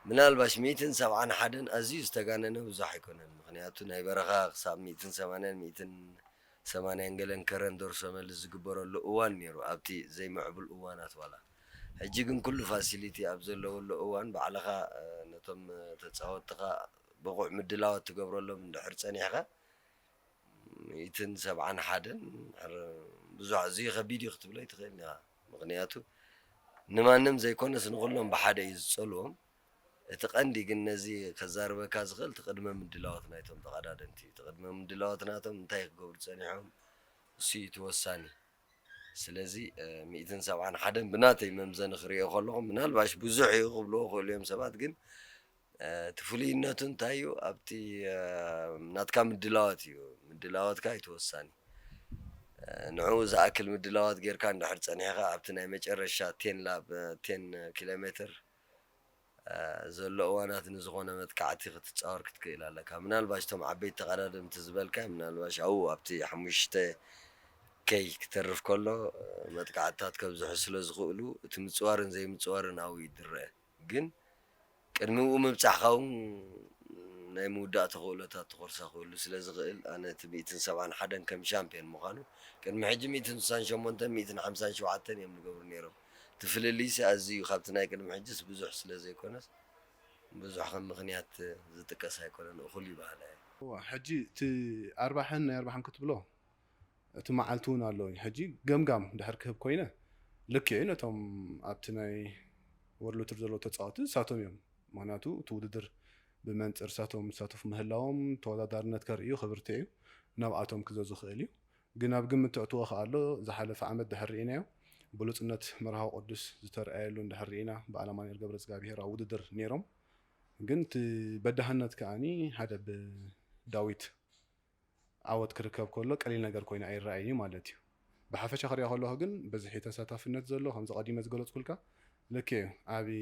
ምናልባሽ 171 ኣዝዩ ዝተጋነነ ብዙሕ ኣይኮነን ምክንያቱ ናይ በረኻ ክሳብ 180 ገለን ከረን ደርሶ መልስ ዝግበረሉ እዋን ነይሩ ኣብቲ ዘይምዕብል እዋናት ዋላ ሕጂ ግን ኩሉ ፋሲሊቲ ኣብ ዘለውሉ እዋን ባዕልኻ ነቶም ተፃወትካ ብቑዕ ምድላዋት ትገብረሎም እንድሕር ፀኒሕካ 171 ብዙሕ ኣዝዩ ከቢድ እዩ ክትብሎ ይትኽእል ኢኻ ምክንያቱ ንማንም ዘይኮነስ ንኩሎም ብሓደ እዩ ዝፀልዎም እቲ ቀንዲ ግን ነዚ ከዛርበካ ዝኽእል ትቅድመ ምድላዋት ናይቶም ተቀዳደምቲ ትቅድመ ምድላዋት ናቶም እንታይ ክገብሩ ፀኒሖም እሱ ተወሳኒ ስለዚ 171 ብናተይ መምዘን ክሪኦ ከለኹ ምናልባሽ ብዙሕ እዩ ክብልዎ ክእሉ እዮም ሰባት ግን እቲ ፍሉይነቱ እንታይ እዩ ኣብቲ ናትካ ምድላዋት እዩ ምድላዋትካ ይተወሳኒ ንዑ ዝኣክል ምድላዋት ጌርካ እንድሕር ፀኒሕካ ኣብቲ ናይ መጨረሻ 10 ኪሎ ሜትር ዘሎ እዋናት ንዝኾነ መጥቃዕቲ ክትፃወር ክትክእል ኣለካ ምናልባሽ ቶም ዓበይቲ ተቀዳደምቲ ዝበልካ ምናልባሽ ኣብኡ ኣብቲ 5 ከይ ክተርፍ ከሎ መጥቃዕትታት ከብዝሑ ስለ ዝኽእሉ እቲ ምፅዋርን ዘይምፅዋርን ኣብኡ ይድረአ ግን ቅድሚኡ ምብፃሕካ እውን ናይ ምውዳእ ተኽእሎታት ትቆርሳ ክህሉ ስለ ዝኽእል ኣነ እቲ 171 ከም ሻምፒዮን ምዃኑ ቅድሚ ሕጂ 168 157 እዮም ዝገብሩ ነይሮም ትፍልልይሲ ኣዝዩ ካብቲ ናይ ቅድሚ ሕጂስ ብዙሕ ስለ ዘይኮነስ ብዙሕ ከም ምክንያት ዝጥቀስ ኣይኮነን እኹል ይበሃል
ሕጂ እቲ 40 ናይ 40 ክትብሎ እቲ መዓልቲ እውን ኣለውኝ ሕጂ ገምጋም ድሕር ክህብ ኮይነ ልክዕ ነቶም ኣብቲ ናይ ወርልድ ዘሎ ተፃወቲ ሳቶም እዮም ምክንያቱ እቲ ውድድር ብመንፅር ሳቶም ዝሳተፉ ምህላዎም ተወዳዳርነት ከርእዩ ክብርቲ እዩ ናብኣቶም ክዘዙ ክእል እዩ ግን ኣብ ግምት ተእትዎ ከዓ ኣሎ ዝሓለፈ ዓመት ድሕር ርኢናዮ ብሉፅነት መርሃዊ ቅዱስ ዝተረኣየሉ እንድሕር ርኢና ብኣለማንኤል ገብረ እግዚኣብሄር ኣብ ውድድር ነይሮም ግን እቲ በዳህነት ከዓኒ ሓደ ብዳዊት ዓወት ክርከብ ከሎ ቀሊል ነገር ኮይኑ ኣይረኣይኒ ማለት እዩ ብሓፈሻ ክሪኦ ከለኹ ግን በዝሒ ተሳታፍነት ዘሎ ከምዚ ቀዲመ ዝገለፅኩልካ ልክዕ ዓብዪ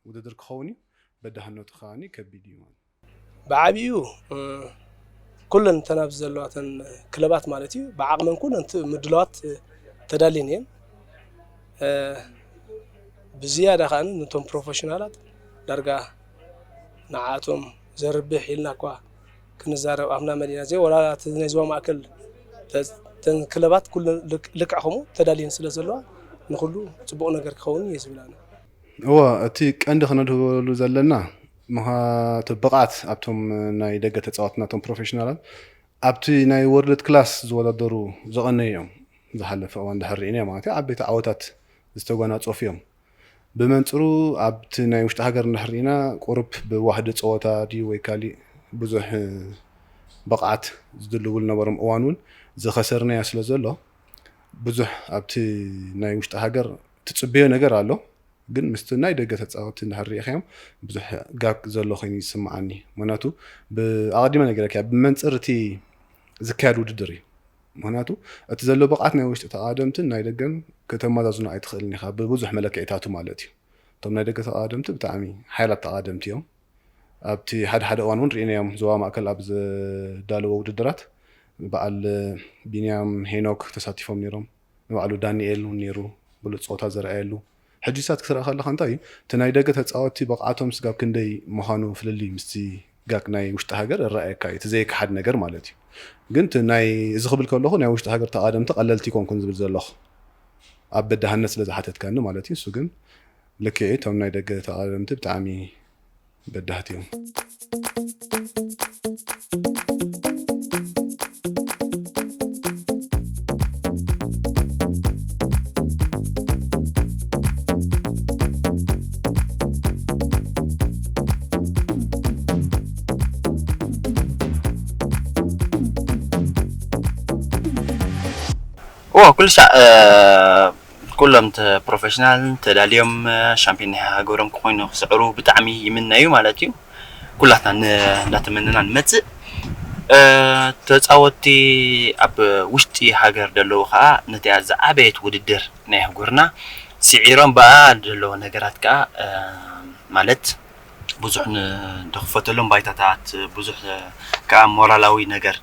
ውድድር ክኸውን እዩ በዳህነቱ ከዓኒ ከቢድ እዩ ማለት
ብዓብዩ ኩለን ተናብዚ ዘለዋተን ክለባት ማለት እዩ ብዓቕመን ኩለን ምድለዋት ተዳልየን እየን ብዝያዳ ከዓ ነቶም ፕሮፌሽናላት ዳርጋ ንዓቶም ዘርብሕ ኢልና እኳ ክንዛረብ ኣብና መዲና ዘ ወላ ናይ ዞባ ማእከል ተን ክለባት ኩለን ልክዕ ከምኡ ተዳልየን ስለ ዘለዋ ንኩሉ ፅቡቕ ነገር ክኸውን እየ ዝብላና
እዎ እቲ ቀንዲ ክነድህበሉ ዘለና ምኻቲ ብቕዓት ኣብቶም ናይ ደገ ተፃወትናቶም ፕሮፌሽናላት ኣብቲ ናይ ወርልድ ክላስ ዝወዳደሩ ዝቐነዩ እዮም ዝሓለፈ እዋን ድሕር ርኢና ማለት እዩ ዓበይቲ ዓወታት ዝተጎናፀፉ እዮም ብመንፅሩ ኣብቲ ናይ ውሽጢ ሃገር እንድሕር ርኢና ቁሩብ ብዋሕዲ ፀወታ ድዩ ወይ ካሊእ ብዙሕ ብቕዓት ዝድልው ዝነበሮም እዋን እውን ዝኸሰርናያ ስለ ዘሎ ብዙሕ ኣብቲ ናይ ውሽጢ ሃገር ትፅበዮ ነገር ኣሎ ግን ምስቲ ናይ ደገ ተፃወቲ እንድሕር ርኢኻዮም ብዙሕ ጋግ ዘሎ ኮይኑ ይስማዓኒ ምክንያቱ ብኣቐዲመ ነገረካ ብመንፅር እቲ ዝካየድ ውድድር እዩ ምክንያቱ እቲ ዘሎ ብቕዓት ናይ ውሽጢ ተቃደምትን ናይ ደገን ከተመዛዝኑ ኣይትኽእልን ኢኻ ብብዙሕ መለክዒታቱ ማለት እዩ እቶም ናይ ደገ ተቃደምቲ ብጣዕሚ ሓይላት ተቃደምቲ እዮም ኣብቲ ሓደ እዋን እውን ርኢናዮም ዞባ ማእከል ኣብ ዝዳለወ ውድድራት በዓል ቢንያም ሄኖክ ተሳቲፎም ነይሮም ንባዕሉ ዳንኤል እውን ነይሩ ብሉፅ ፀወታ ዝረኣየሉ ሕጂ ሳት ክትርኢ ከለካ እንታይ እዩ እቲ ናይ ደገ ተፃወቲ ብቕዓቶም ስጋብ ክንደይ ምዃኑ ፍልሊ ምስቲ ጋግ ናይ ውሽጢ ሃገር ይረኣየካ እቲ ዘይከሓድ ነገር ማለት እዩ ግን እቲ ናይ እዚ ክብል ከለኹ ናይ ውሽጢ ሃገር ተቃደምቲ ቀለልቲ ይኮንኩን ዝብል ዘለኹ ኣብ በዳህነት ስለ ዝሓተትካኒ ማለት እዩ እሱ ግን ልክዕ እቶም ናይ ደገ ተቃደምቲ ብጣዕሚ በዳህቲ እዮም
كل شيء كلهم بروفيشنال تداليهم شامبيون هاجورهم كوينو سعرو بتعمي يمنايو مالتيو كلاتنا نتمنى نمتع تتصاوتي اب وشتي هاجر دلو خا نتي زعبيت وددر ناي هاجرنا سعيرهم بقى دلو نغرات كا مالت بزح دخفتلهم بايتاتات بزح كا مورالوي نغر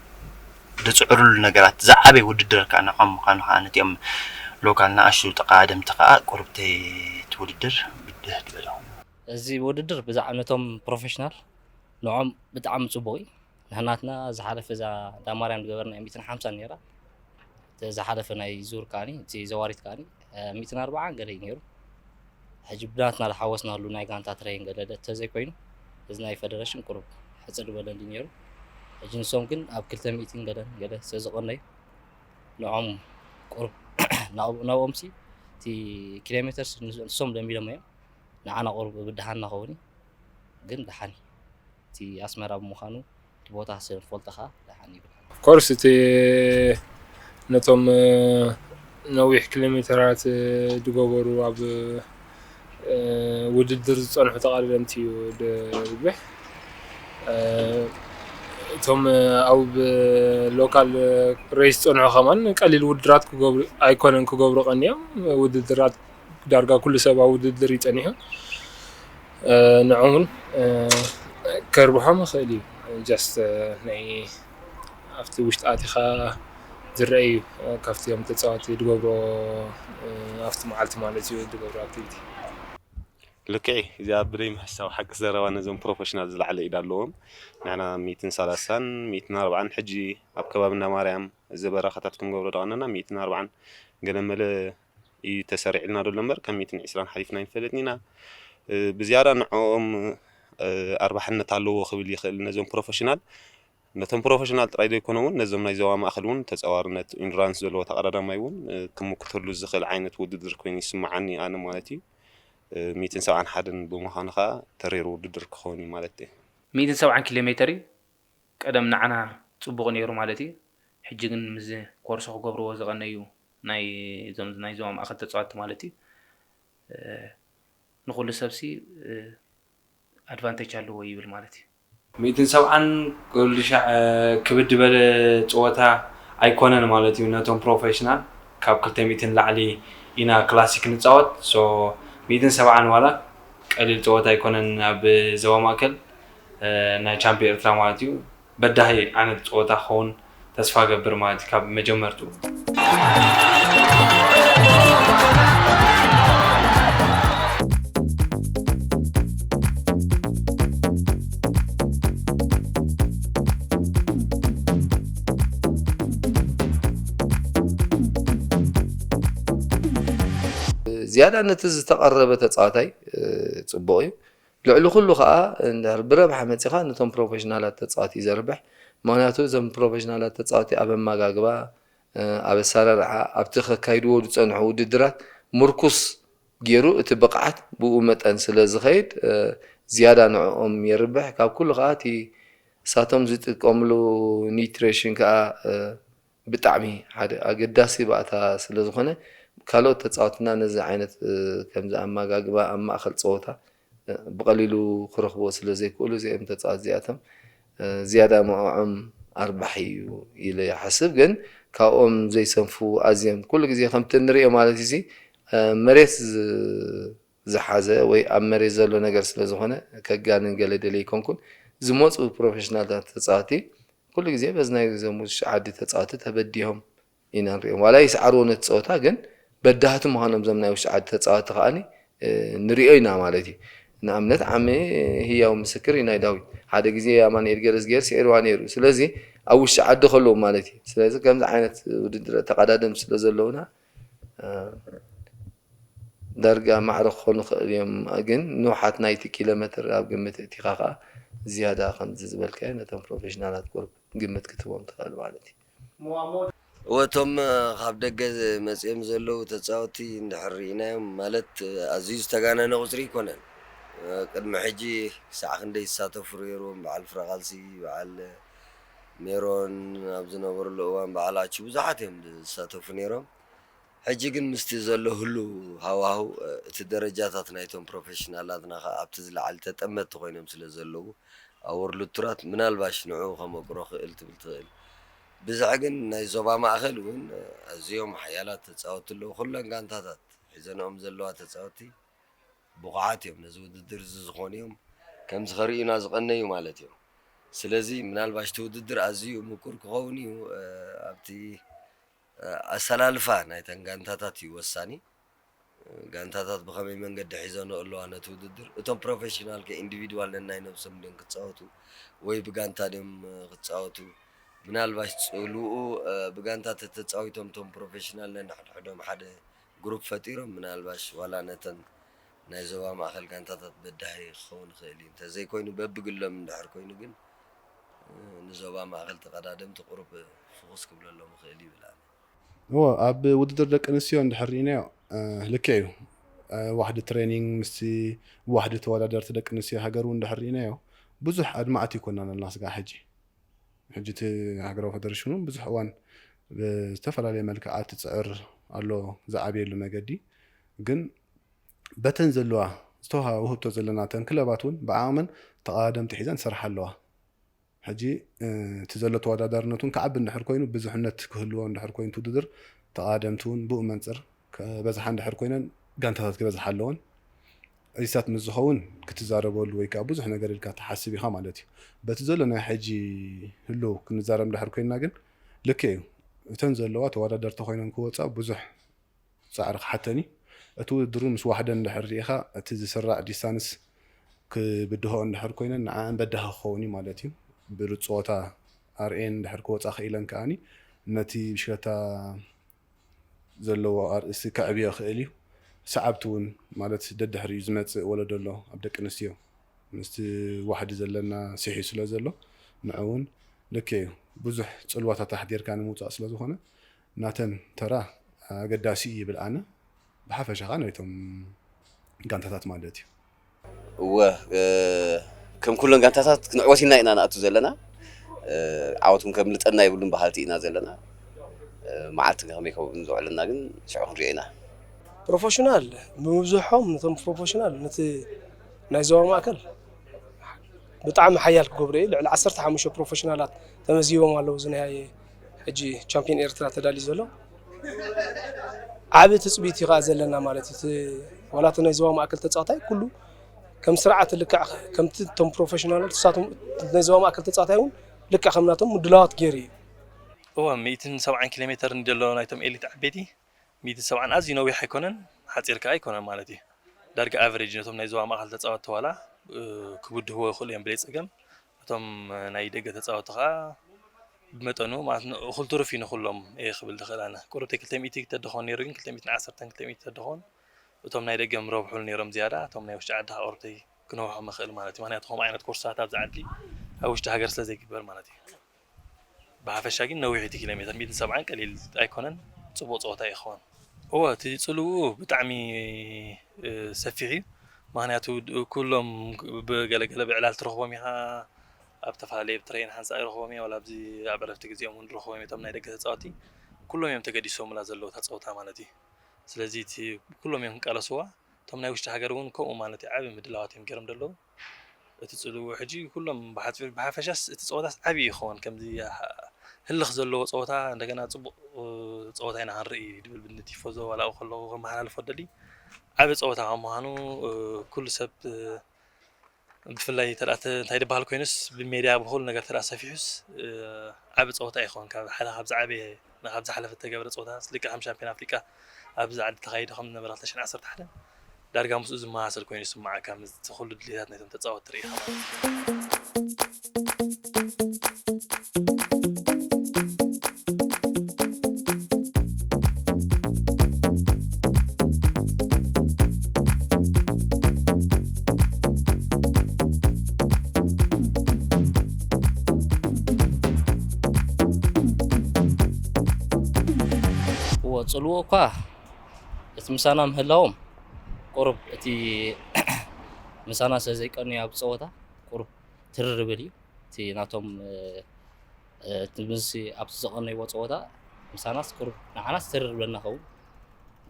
دصعرل نغرات زعبي وددر كان قم كانوا خانتيم لوكالنا اشو تقادم تقا قربتي توددر بده تبلهم
እዚ ውድድር ብዛዕነቶም ፕሮፌሽናል ንዖም ብጣዕሚ ጽቡቕ እዩ ንሕናትና ዝሓለፈ እዛ ዳማርያም ዝገበርና 150 ነይራ ዝሓለፈ ናይ ዙር ካኒ እቲ ዘዋሪት ካኒ 140 ገለ ነይሩ ሕጂ ብናትና ዝሓወስናሉ ናይ ጋንታ ትሬን ገለ ተዘይኮይኑ እዚ ናይ ፌደሬሽን ቁሩብ ሕፅር በለንዲ ነይሩ ሕጂ ንሶም ግን ኣብ 200 ገለ ስለዝቐነዩ ንዖም ቁሩብ ናብኦምሲ እቲ ኪሎ ሜትር ንሶም ለሚሎም እዮም ንዓና ቁሩብ ብድሓን ናኸውኒ ግን ድሓኒ እቲ ኣስመራ ብምዃኑ እቲ ቦታ ስለንፈልጦ ኸዓ ድሓኒ ይብል
ኮርስ እቲ ነቶም ነዊሕ ኪሎ ሜትራት ዝገበሩ ኣብ ውድድር ዝፀንሑ ተቓለልቲ እዩ ድርብሕ እቶም ኣብ ሎካል ሬስ ፀንሑ ኸማን ቀሊል ውድድራት ክገብሩ ኣይኮነን ክገብሩ ቀኒዮም ውድድራት ዳርጋ ኩሉ ሰብ ኣብ ውድድር ይፀኒሑ ንዖምን ከርብሖም ይኽእል እዩ ጀስት ናይ ኣብቲ ውሽጢ ኣቲኻ ዝረአዩ ካብቲኦም ተፃወቲ ዝገብሮ ኣብቲ መዓልቲ ማለት እዩ ዝገብሮ ኣክቲቪቲ
ልክዕ እዚኣ ብደይ ምሕሳብ ሓቂ ዘረባ ነዞም ፕሮፌሽናል ዝለዓለ ኢድ ኣለዎም ንሕና 130 140 ሕጂ ኣብ ከባቢና ማርያም እዚ በረኻታት ክንገብሮ ደቐነና 140 ገለ መለ እዩ ተሰሪዕልና ዶ እምበር ከም 120 ሓሊፍና ይንፈልጥኒና ብዝያዳ ንዕኦም ኣርባሕነት ኣለዎ ክብል ይኽእል ነዞም ፕሮፌሽናል ነቶም ፕሮፌሽናል ጥራይ ዘይኮነ እውን ነዞም ናይ ዞባ ማእኸል እውን ተፃዋርነት ኢንዱራንስ ዘለዎ ተቐዳዳማይ እውን ክምክተሉ ዝኽእል ዓይነት ውድድር ኮይኑ ይስማዓኒ ኣነ ማለት እዩ 171 ብምዃኑ ኸዓ ተሪሩ ውድድር ክኸውን እዩ ማለት እዩ
170 ኪሎ ሜትር እዩ ቀደም ንዓና ጽቡቕ ነይሩ ማለት እዩ ሕጂ ግን ምስ ኮርሶ ክገብርዎ ዝቐነዩ ናይ ዞባ ማእኸል ተፃወቲ ማለት እዩ ንኹሉ ሰብሲ ኣድቫንቴጅ ኣለዎ ይብል ማለት እዩ
170 كل شيء كبد بل صوتا ايكونن مالتي نتوم بروفيشنال كاب كلتميتن لعلي إنا كلاسيك نتصوت سو 170 ولا قليل صوتا ايكونن بزوا ماكل نا چامبيون ترا مالتي بداهي انا صوتا خون تسفا قبر مالتي كاب مجمرتو
زيادة نتز تقرب تتصاتي صبوي لعلو كله خا بربح متخا نتم بروفيشنالات تتصاتي زربح معناته زم بروفيشنالات تتصاتي اب ماغاغبا اب سررع اب تخكايدو تصنحو وددرات مركز غيرو تبقعت بو متن سلازخيد زيادة نعم يربح كاب كل خاتي ساتم زيتقوملو نيتريشن كا بطعمي حدا اقداسي باتا سلازخونه كالوت تتصاوتنا نزي عينت كم زي أماغاغبا أما أخل صوتا بقليلو خرخبو سلازي كولو زي أمتا تصاوت زياتهم زيادة معهم أربحي إلي حسب جن كاوم زي سنفو أزيم كل جزي خمتن رئي مالتي زي مريس زحازة وي أم مريس زلو نقر سلازوهنا كاقانن قلد اللي يكونكن زموت بروفيشنال تتصاوتي كل جزي بزنا زموش عادي تتصاوتي تبديهم إنا نرئي ولا يسعرون تتصاوتا جن بدهتم هانم زمنا وش عاد تتصاوت خاني نريئنا مالتي نعمت عمي هي ومسكر ينايداوي هذا جزء أمان يرجع صغير سعر وانيرو سلازي أوش عاد خلوا مالتي سلازي كم عينت تقدادم سلازلونا درجة معرخ خلق اليوم أجن نوحات 90 كيلومتر أو قمة اتخاذها زيادة خمس زبل كائن تم بروفيشنالات قرب قمة كتبهم تقال مالتي
وتم خاب دقة مسئم زلو تتصاوتي نحرينا مالت عزيز تقانا نغزري كونن قد محجي ساعة خندي ساتو فريرو مع الفرغالسي مع ميرون أبزنا برلوان بعلاتشي وزحاتهم ساتو فريرو ሕጂ ግን ምስቲ ዘሎ ህሉ ሃዋህው እቲ ደረጃታት ናይቶም ፕሮፌሽናላትና ከዓ ኣብቲ ዝለዓለ ተጠመቲ ኮይኖም ስለ ዘለዉ ኣብ ወርልድ ቱራት ምናልባሽ ንዑ ከመቅሮ ክእል ትብል ትኽእል ብዛዕ ግን ናይ ዞባ ማእኸል እውን ኣዝዮም ሓያላት ተፃወቱ ኣለዉ ኩለን ጋንታታት ሒዘንኦም ዘለዋ ተፃወቲ ብቑዓት እዮም ነዚ ውድድር እዚ ዝኾኑ እዮም ከምዚ ከርእዩና ዝቐነዩ ማለት እዮም ስለዚ ምናልባሽ እቲ ውድድር ኣዝዩ ምቁር ክኸውን እዩ ኣብቲ ኣሰላልፋ ናይተን ጋንታታት እዩ ወሳኒ ጋንታታት ብኸመይ መንገዲ ሒዘንኦ ኣለዋ ነቲ ውድድር እቶም ፕሮፌሽናል ከኢንዲቪድዋል ነናይ ነብሶም ድዮም ክፃወቱ ወይ ብጋንታ ድዮም ክፃወቱ ምናልባሽ ፅልኡ ብጋንታ ተተፃዊቶም ቶም ፕሮፌሽናል ነንሕድሕዶም ሓደ ግሩፕ ፈጢሮም ምናልባሽ ዋላ ነተን ናይ ዞባ ማእኸል ጋንታታት በዳሂ ክኸውን ይኽእል እዩ እንተዘይኮይኑ በብግሎም እንድሕር ኮይኑ ግን ንዞባ ማእኸል ተቐዳደምቲ ቁሩብ ፍኹስ ክብለሎም ይኽእል ይብላኒ
ኣብ ውድድር ደቂ ኣንስትዮ እንድሕር ሪእናዮ ልክዕ እዩ ዋሕዲ ትሬኒንግ ምስቲ ዋሕዲ ተወዳደርቲ ደቂ ኣንስትዮ ሃገሩ እንድሕር ሪእናዮ ብዙሕ ኣድማዕቲ ይኮናን ኣለና ስጋ ሕጂ ሕጂ እቲ ሃገራዊ ፌደሬሽኑ ብዙሕ እዋን ብዝተፈላለየ መልክዓት ትፅዕር ኣሎ ዝዓብየሉ መገዲ ግን በተን ዘለዋ ዝተውሃበ ውህብቶ ዘለና ተን ክለባት እውን ብዓቕመን ተቐዳደምቲ ሒዘን ዝሰርሓ ኣለዋ ሕጂ እቲ ዘሎ ተወዳዳርነቱን ክዓቢ እንድሕር ኮይኑ ብዙሕነት ክህልዎ እንድሕር ኮይኑ ትውድድር ተቐዳደምቲ እውን ብኡ መንፅር ከበዝሓ እንድሕር ኮይነን ጋንታታት ክበዝሓ ኣለዎን እዚታት ምስ ዝኸውን ክትዛረበሉ ወይ ከዓ ብዙሕ ነገር ኢልካ ተሓስብ ኢኻ ማለት እዩ በቲ ዘሎ ናይ ሕጂ ህሉ ክንዛረብ እንድሕር ኮይንና ግን ልክዕ እዩ እተን ዘለዋ ተወዳደርቲ ኮይነን ክወፃ ብዙሕ ፃዕሪ ክሓተኒ እቲ ውድድሩ ምስ ዋሕደን እንድሕር ሪኢኻ እቲ ዝስራዕ ዲስታንስ ክብድሆ እንድሕር ኮይነን ንዓን በዳኺ ክኸውን እዩ ማለት እዩ ብርፅወታ ኣርኤን እንድሕር ክወፃ ክኢለን ከዓኒ ነቲ ብሽክለታ ዘለዎ ኣርእስቲ ከዕብዮ ክእል እዩ ሰዓብቲ እውን ማለት ደድሕሪ እዩ ዝመፅእ ወለዶ ኣሎ ኣብ ደቂ ኣንስትዮ ምስቲ ዋሕዲ ዘለና ስሒ ስለ ዘሎ ንዑ እውን ልክዕ እዩ ብዙሕ ፅልዋታት ሓዲርካ ንምውፃእ ስለ ዝኾነ ናተን ተራ ኣገዳሲ ይብል ኣነ ብሓፈሻ ኸ ናይቶም ጋንታታት ማለት እዩ
እወ ከም ኩለን ጋንታታት ክንዕወት ኢልና ኢና ንኣቱ ዘለና ዓወቱን ከም ልጠና ይብሉን ባህልቲ ኢና ዘለና መዓልቲ ከመይ ከውን ዝውዕልና ግን ሽዑ ክንሪኦ ኢና
ፕሮፌሽናል ብምብዝሖም ነቶም ፕሮፌሽናል ነቲ ናይ ዞባ ማእከል ብጣዕሚ ሓያል ክገብሩ እዩ ልዕሊ 15 ፕሮፌሽናላት ተመዝጊቦም ኣለዉ እዚ ናይ ሕጂ ቻምፒዮን ኤርትራ ተዳልዩ ዘሎ ዓብ ትፅቢት ይኻ ዘለና ማለት እዩ ዋላ እቲ ናይ ዞባ ማእከል ተፃዋታይ ኩሉ ከም ስርዓት ልክዕ ከምቲ እቶም ፕሮፌሽናላት ንሳቶም ናይ ዞባ ማእከል ተፃዋታይ እውን ልክዕ ከምናቶም ምድላዋት ገይሩ እዩ
هو 170 كيلومتر ندلو نايتم إليت عبيدي 170 أزي نويح يكونن حتصير كأيكونن مالتي درجة أفريج نتوم نيزوا ما خلت تصاوت توالا كبود هو خل ينبليس أجم نتوم نايدقة تصاوت خا بمتنو ما خل ترفين خلهم إيه قبل دخل أنا كرة كلتم إيتك تدخون نيرين كلتم إيتنا 10 كلتم إيت تدخون وتوم نايدقة مروح حول نيرم زيادة توم نايوش عدها أرتي كنوع مخل مالتي ما نتوم عينة كورسات أبزعدلي أوش تهجر سلزي كبر مالتي بحفشاكين نوعية كيلومتر 170 قليل أيكونن صبوت صوتا إخوان هو تيصلوا بتعمي سفيعي معناته كلهم بقلقلة بعلال ترخوميها أبتفعلي بترين حنس أي رخومي ولا بزي عبرت تجزيهم من رخومي تمنا يدك تصاتي كلهم يوم تجدي سوم لا زلوا تصوتها مالتي سلازيتي كلهم يوم على سوا تمنا وش تهجرون كوم مالتي عابي مدلواتهم كرم دلو تتصلوا حجي كلهم بحفشاس تصوتها عابي إخوان كم زي هل خزلوا صوتها عندنا صوتها هنا هنري دبل بالنتي فوزو ولا أخلوا معنا الفضلي عبد صوتها هم هانو كل سبت بفلاي ترى تايد بالكوينس بالميديا بقول نقدر ترى سفيحس عبد صوتها إخوان كان حلا خبز عبي خبز حلف التجارب صوتها سلك أهم شامبيون أفريقيا خبز عد تخيل خم نبرة 10 تحدى درجة مسؤول ما عسل كوينس معك كم تخلد اللي هات نتم تتصوت تريها
ፅልዎ እኳ እቲ ምሳና ምህላዎም ቁርብ እቲ ምሳና ስለዘይቀንዩ ኣብ ፀወታ ቁርብ ትርርብል እዩ እቲ ናቶም እቲ ምስ ኣብቲ ዘቐነይዎ ፀወታ ምሳናስ ቁርብ ንዓናስ ትርርብለና ኸውን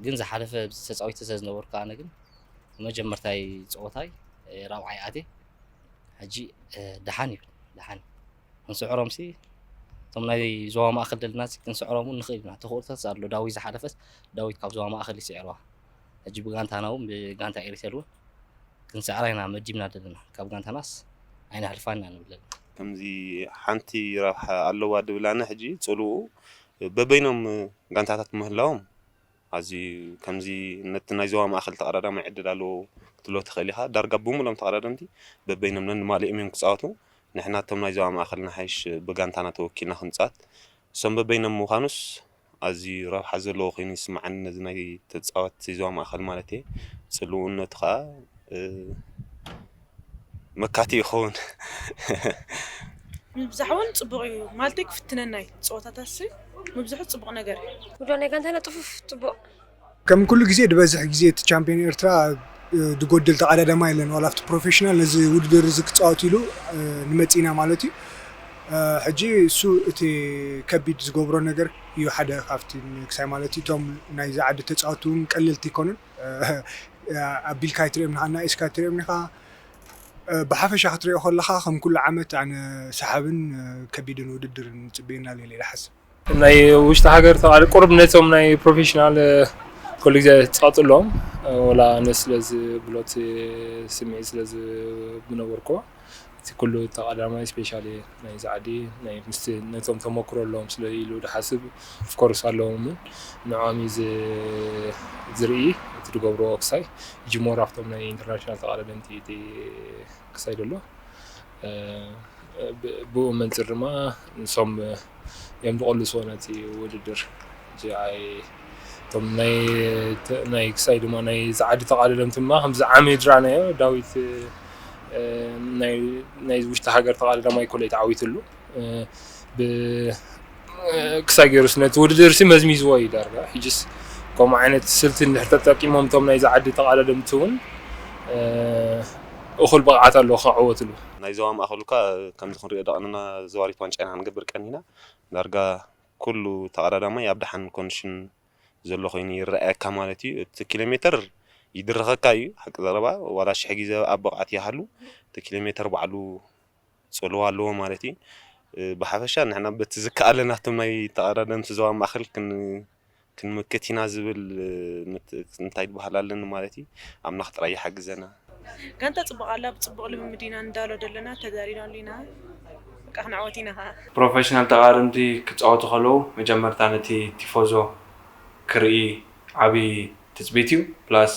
ግን ዝሓለፈ ተፃዊተ ዝነበርኩ ኣነ ግን መጀመርታይ ፀወታይ ራብዓይ ኣቴ ሕጂ ደሓን ይብል ደሓን ክንስዕሮምሲ እቶም ናይ ዞባ ማእኸል ዘለና ክንስዕሮም ንኽእል ኢና ተኽእሎታት ኣሎ ዳዊት ዝሓለፈስ ዳዊት ካብ ዞባ ማእኸል ይስዕርዋ ሕጂ ብጋንታና እውን ብጋንታ ኤሪተር እውን ክንስዕራ ኢና መዲብና ዘለና ካብ ጋንታናስ ኣይናሕልፋና ንብል
ከምዚ ሓንቲ ረብሓ ኣለዋ ድብላና ሕጂ ፅልኡ በበይኖም ጋንታታት ምህላዎም ኣዝዩ ከምዚ ነቲ ናይ ዞባ ማእኸል ተቐዳዳማይ ዕድል ኣለዎ ክትብሎ ትኽእል ኢኻ ዳርጋ ብምሎም ተቐዳደምቲ በበይኖም ነንማሊኦም እዮም ክፃወቱ ንሕና እቶም ናይ ዞባ ማእኸልና ሓይሽ ብጋንታና ተወኪልና ክንፃወት እሶም በበይኖም ምዃኑስ ኣዝዩ ረብሓ ዘለዎ ኮይኑ ይስማዓኒ ነዚ ናይ ተፃወቲ ዞባ ማእኸል ማለት እየ ፅልኡነቱ ከዓ መካቲ ይኸውን
ምብዛሕ እውን ፅቡቕ እዩ ማለተይ ክፍትነና እዩ ፀወታታሲ ምብዛሕ ፅቡቕ ነገር እዩ
ውድዋ ናይ ጋንታና ጥፉፍ ፅቡቕ
ከም ኩሉ ግዜ ድበዝሕ ግዜ እቲ ቻምፒዮን ኤርትራ ድጎድል ተቀዳዳማ የለን ዋላ ኣብቲ ፕሮፌሽናል ነዚ ውድድር እዚ ክፃወቱ ኢሉ ንመፂና ማለት እዩ ሕጂ እሱ እቲ ከቢድ ዝገብሮ ነገር እዩ ሓደ ካብቲ ክሳይ ማለት እዩ እቶም ናይ ዝዓዲ ተፃወቱ እውን ቀለልቲ ይኮኑን ኣቢልካ ይትሪኦም ንኻ ናኢስካ ትሪኦም ንኻ ብሓፈሻ ክትሪኦ ከለኻ ከም ኩሉ ዓመት ኣነ ሰሓብን ከቢድን ውድድር ንፅበየና ሌለ ይሓስብ
ናይ ውሽጢ ሃገር ተቃል ቁርብ ነቶም ናይ ፕሮፌሽናል ኩሉ ግዜ ትፃወትሎም ወላ ነስለዚ ብሎት ስምዒት ስለዚ ብነበርኮ እቲ ኩሉ ተቀዳማይ ስፔሻሊ ናይ ዛዕዲ ናይ ምስቲ ነቶም ተመክሮ ኣለዎም ስለ ኢሉ ድሓስብ ኦፍኮርስ ኣለዎም ንዖም ዝርኢ እቲ ዝገብርዎ ክሳይ ጅሞር ኣብቶም ናይ ኢንተርናሽናል ተቃዳደምቲ እቲ ክሳይ ደሎ ብኡ መንፅር ድማ ንሶም እዮም ዝቐልስዎ ነቲ ውድድር ጂኣይ እቶም ናይ ክሳይ ድማ ናይ ዝዓዲ ተቃዳደምቲ ድማ ከምዚ ዓመይ ድራናዮ ዳዊት ናይ ውሽጢ ሃገር ተቃዳዳማይ ኮለይ ተዓዊትሉ ክሳይ ገይሩስ ነቲ ውድድር ሲ መዝሚዝዎ እዩ ዳርጋ ሕጂስ ከምኡ ዓይነት ስልቲ እንድሕር ተጠቂሞም እቶም ናይ ዝዓዲ ተቃዳደምቲ እውን እኹል ብቕዓት ኣለዎ ክዕወትሉ
ናይ ዞባ ማእኸሉ እኳ ከምዚ ክንሪኦ ደቐንና ዘዋሪት ዋንጫ ኢና ክንገብር ቀኒና ዳርጋ ኩሉ ተቀዳዳማይ ኣብ ድሓን ኮንዲሽን ዘሎ ኮይኑ ይረአየካ ማለት እዩ እቲ ኪሎ ሜትር ይድረኸካ እዩ ሓቂ ዘረባ ዋላ ሽሕ ግዜ ኣብ ብቕዓት ይሃሉ እቲ ኪሎ ሜትር ባዕሉ ፅልዋ ኣለዎ ማለት እዩ ብሓፈሻ ንሕና በቲ ዝከኣለና እቶም ናይ ተቀዳደምቲ ዞባ ማእኸል ክንምክት ኢና ዝብል እንታይ ትበሃል ኣለኒ ማለት እዩ ኣምና ክጥራይ ይሓግዘና
ጋንታ ፅቡቕ ኣላ ብፅቡቕ ልምምድ ኢና እንዳሎ ዘለና ተዛሪናሉ ኢና በቃ ክንዓወት ኢና
ፕሮፌሽናል ተቃዳደምቲ ክፃወቱ ከለዉ መጀመርታ ነቲ ቲፎዞ ክርኢ ዓብይ ትፅቢት እዩ ፕላስ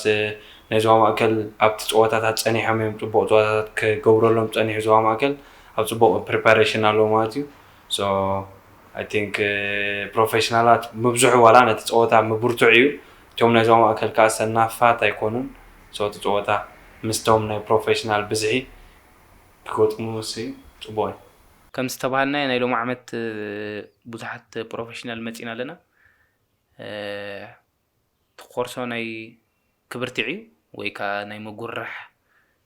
ናይ ዞባ ማእከል ኣብቲ ፀወታታት ፀኒሖም እዮም ፅቡቕ ፀወታታት ክገብረሎም ፀኒሑ ዞባ ማእከል ኣብ ፅቡቕ ፕሪፓሬሽን ኣለዎ ማለት እዩ ሶ ኣይ ቲንክ ፕሮፌሽናላት ምብዝሑ ዋላ ነቲ ፀወታ ምብርቱዕ እዩ እቶም ናይ ዞባ ማእከል ከዓ ሰናፋት ኣይኮኑን ሶ እቲ ፀወታ ምስቶም ናይ ፕሮፌሽናል ብዝሒ ክገጥሙ ሲ ፅቡቕ እዩ
ከም ዝተባሃልናዮ ናይ ሎሚ ዓመት ብዙሓት ፕሮፌሽናል መፂና ኣለና ትቆርሶ ናይ ክብርቲ እዩ ወይ ከዓ ናይ መጉርራሕ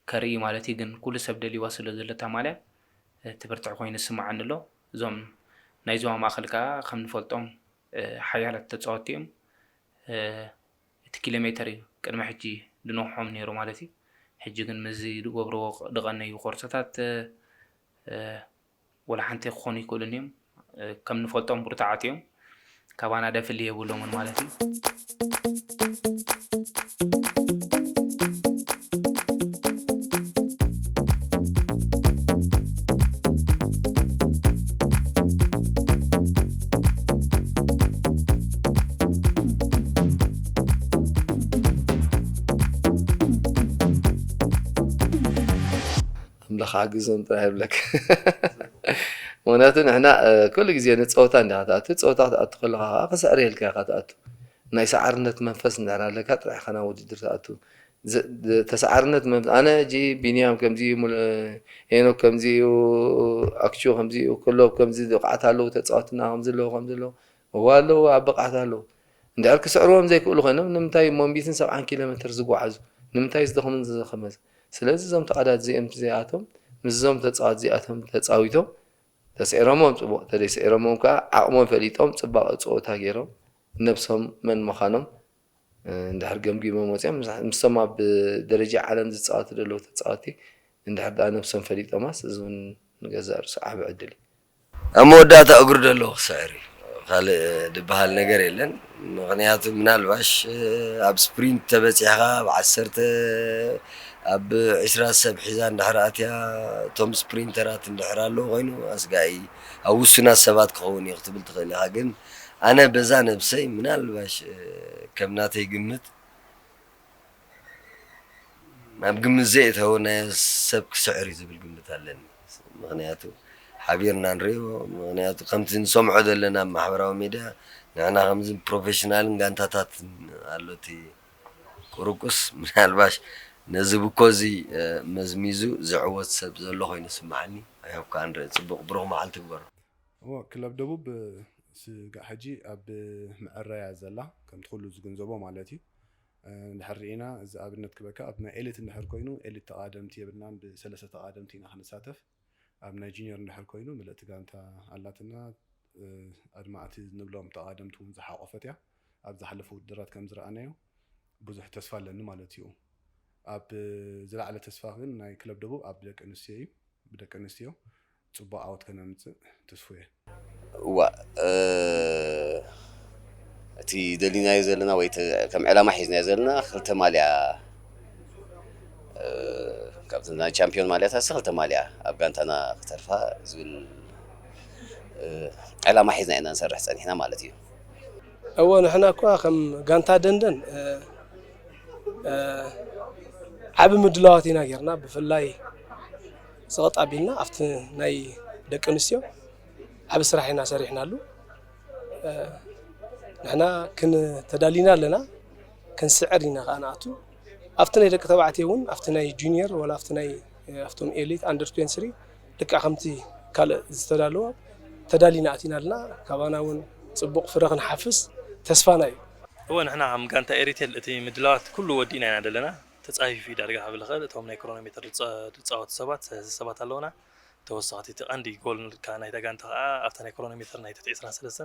ከርኢ ማለት እዩ ግን ኩሉ ሰብ ደልይዋ ስለ ዘለታ ማልያ ትብርትዕ ኮይኑ ስማዓኒ ኣሎ እዞም ናይ ዞባ ማእኸል ከዓ ከም ንፈልጦም ሓያላት ተፃወቲ እዮም እቲ ኪሎ ሜትር እዩ ቅድሚ ሕጂ ድነውሖም ነይሩ ማለት እዩ ሕጂ ግን ምዚ ዝገብርዎ ድቐነዩ ቆርሶታት ወላ ሓንቲ ክኾኑ ይክእሉን እዮም ከም ንፈልጦም ብርቱዓት እዮም ካባና ደፍል የብሎምን ማለት እዩ
أملاخ عجزن طيب لك وناتن إحنا كل جزء نتصوتان ده تتصوتات أتخلها خسارة الكاقات ناي سعرنت منفس نعرى لك هتروح خنا ودي درتاتو تسعرنت أنا جي بنيام كمزي هينو كمزي وأكشو كمزي وكله كمزي دقعتها له تتصوتنا خمزلو والو عبقعتها له ندارك سعرهم زي كله خنا نمتاي ممبيتن 70 كيلومتر زقوعزو نمتاي زدخم زي خمس سلازي زم تقعدات زي أنت زياتهم مزم تتصعد زياتهم تتصاويتهم تسعرهم صبوا تسعرهم كا عقمهم فليتهم صبوا صوتها غيرهم نفسهم من مخانهم እንድሕር ገምጊሞም ወፅኦም ምስቶም ኣብ ደረጃ ዓለም ዝፃወቱ ዘለዉ ተፃወቲ እንድሕር ዳ ነብሶም ፈሊጦማስ እዚ እውን ንገዛእ ርእሱ ዓብ ዕድል እዩ
ኣብ መወዳእታ እግሩ ደለዎ ክስዕር እዩ ካልእ ድበሃል ነገር የለን ምክንያቱ ምናልባሽ ኣብ ስፕሪንት ተበፂሕኻ ብ10 ኣብ 20 ሰብ ሒዛ እንድሕር ኣትያ እቶም ስፕሪንተራት እንድሕር ኣለዉ ኮይኑ ኣስጋኢ ኣብ ውሱናት ሰባት ክኸውን እዩ ክትብል ትኽእል ኢኻ ግን ኣነ በዛ ነብሰይ ምናልባሽ ከም ናተይ ግምት ኣብ ግምት ዘእተው ናይ ሰብ ክስዕር እዩ ዝብል ግምት ኣለኒ ምክንያቱ ሓቢርና ንሪኦ ምክንያቱ ከምቲ ንሰምዖ ዘለና ኣብ ማሕበራዊ ሚድያ ንሕና ከምዚ ፕሮፌሽናልን ጋንታታት ኣሎቲ ቁርቁስ ምናልባሽ ነዚ ብኮዚ መዝሚዙ ዝዕወት ሰብ ዘሎ ኮይኑ ስማዓኒ ኣይሆብካ ንርኢ ፅቡቅ ብሩኽ መዓልቲ ግበሮ
ክለብ ደቡብ ስጋዕ ሕጂ ኣብ ምዕረያ ዘላ ከምቲ ኩሉ ዝግንዘቦ ማለት እዩ እንድሕር ርኢና እዚ ኣብነት ክበካ ኣብ ናይ ኤሊት እንድሕር ኮይኑ ኤሊት ተቃደምቲ የብልናን ብ3 ተቃደምቲ ኢና ክንሳተፍ ኣብ ናይ ጁኒየር እንድሕር ኮይኑ ምልእቲ ጋንታ ኣላትና ኣድማዕቲ ንብሎም ተቃደምቲ እውን ዝሓቆፈት እያ ኣብ ዝሓለፉ ውድድራት ከም ዝረኣናዮ ብዙሕ ተስፋ ኣለኒ ማለት እዩ ኣብ ዝለዓለ ተስፋ ግን ናይ ክለብ ደቡብ ኣብ ደቂ ኣንስትዮ እዩ ብደቂ ኣንስትዮ ፅቡቅ ዓወት ከነምፅእ ተስፉ እየ
እቲ ደሊናዮ ዘለና ወይ ከም ዕላማ ሒዝናዮ ዘለና ክልተ ማልያ ካብቲ ናይ ቻምፒዮን ማልያታት ክልተ ማልያ ኣብ ጋንታና ክተርፋ ዝብል ዕላማ ሒዝና ኢና ንሰርሕ ፀኒሕና ማለት እዩ
እወ ንሕና እኳ ከም ጋንታ ደንደን ዓብ ምድላዋት ኢና ጌርና ብፍላይ ዝቐጣቢልና ኣብቲ ናይ ደቂ ኣንስትዮ ዓብ ስራሕ ኢና ሰሪሕናሉ ንሕና ተዳሊና ኣለና ክንስዕር ኢና ከዓ ንኣቱ ኣብቲ ናይ ደቂ ተባዕትዮ እውን ኣብቲ ናይ ጁኒየር ወላ ኣብቲ ናይ ኣብቶም ኤሊት ኣንደር 23 ልክዕ ከምቲ ካልእ ዝተዳለወ ተዳሊና ኣቲና ኣለና ካባና እውን ፅቡቅ ፍረ ክንሓፍስ ተስፋና እዩ
እወ ንሕና ከም ጋንታ ኤሪቴል እቲ ምድላዋት ኩሉ ወዲና ኢና ዘለና ተፃፊፉ ዳርጋ ክብል ይኽእል እቶም ናይ ክሮኖሜትር ዝፃወቱ ሰባት ኣለውና ተወሳኺቲ እቲ ቀንዲ ጎል ከዓ ናይታ ጋንታ ከዓ ኣብታ ናይ ክሮኖሜትር ናይ 23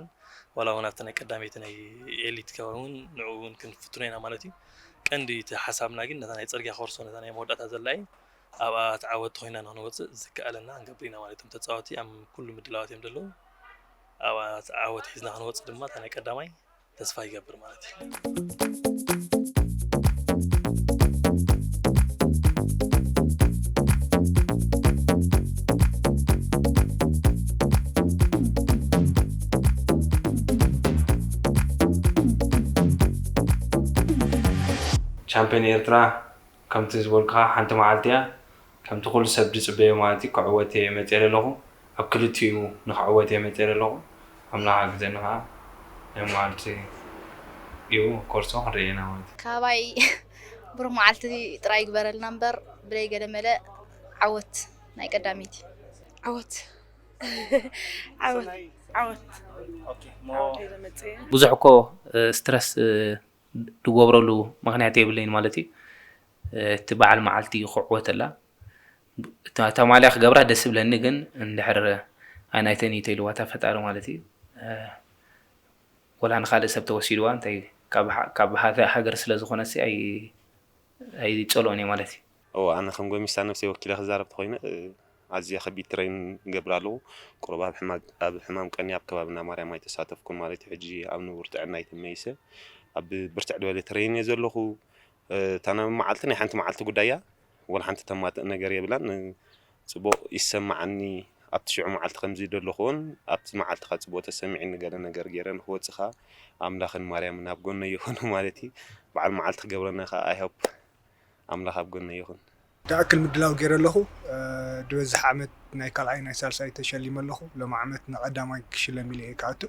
ዋላ እውን ኣብታ ናይ ቀዳመይቲ ናይ ኤሊት እውን ንዑ እውን ክንፍትኖ ኢና ማለት እዩ ቀንዲ እቲ ሓሳብና ግን ነታ ናይ ፅርግያ ኮርሶ ነታ ናይ መወዳእታ ዘላ እዩ ኣብኣ ተዓወቲ ኮይና ንክንወፅእ ዝከኣለና ንገብር ኢና ማለት እዮም ተፃወቲ ኣብ ኩሉ ምድላዋት እዮም ዘለዉ ኣብኣ ተዓወቲ ሒዝና ክንወፅእ ድማ እታ ናይ ቀዳማይ ተስፋ ይገብር ማለት እዩ
ቻምፒዮን ኤርትራ ከምቲ ዝበልካ ሓንቲ መዓልቲ እያ ከምቲ ኩሉ ሰብ ዝፅበዮ ማለት እዩ ክዕወት እየ መፅረ ኣለኹ ኣብ ክልቲኡ ንክዕወት እየ መፅረ ኣለኹ ኣምላኽ ግዘኒ ከዓ ናይ መዓልቲ እዩ ኮርሶ ክንርኢ ኢና ማለት እዩ
ካባይ ብሩህ መዓልቲ ጥራይ ይግበረልና እምበር ብለይ ገለ መለ ዓወት ናይ ቀዳሚት
ዓወት
ብዙሕ እኮ ስትረስ ድገብረሉ ምክንያት የብለይን ማለት እዩ እቲ በዓል መዓልቲ ክዕወተላ እታ ማልያ ክገብራ ደስ ብለኒ ግን እንድሕር ኣይናይተን ኢተይልዋታ ፈጣሪ ማለት እዩ ወላ ንካልእ ሰብ ተወሲድዋ እንታይ ካብ ሃገር ስለ ዝኾነሲ ኣይፀልኦን እየ ማለት እዩ
ኣነ ከም ጎሚስታ ነፍሰይ ወኪለ ክዛረብ ተኮይነ ኣዝያ ከቢድ ትሬን ንገብር ኣለዉ ቁሩብ ኣብ ሕማም ቀኒ ኣብ ከባቢና ማርያም ኣይተሳተፍኩን ማለት እዩ ሕጂ ኣብ ንቡር ጥዕና ይትመይሰ ኣብ ብርትዕ ዝበለ ትሬን እየ ዘለኹ እታ መዓልቲ ናይ ሓንቲ መዓልቲ ጉዳይ እያ ወላ ሓንቲ ተማጥእ ነገር የብላን ፅቡቅ ይሰማዓኒ ኣብቲ ሽዑ መዓልቲ ከምዚ ደለኹ እውን ኣብቲ መዓልቲ ካ ፅቡቅ ተሰሚዒኒ ገለ ነገር ገይረ ንክወፅእ ካ ኣምላኽን ማርያምን ኣብ ጎነይ ይኹኑ ማለት እዩ በዓል መዓልቲ ክገብረና ካ ኣይሆፕ ኣምላኽ ኣብ ጎነይ ይኹን
ተኣክል ምድላው ገይረ ኣለኹ ድበዝሕ ዓመት ናይ ካልኣይ ናይ ሳልሳይ ተሸሊመ ኣለኹ ሎሚ ዓመት ንቐዳማይ ክሽለም ኢለ እየ ክኣቱ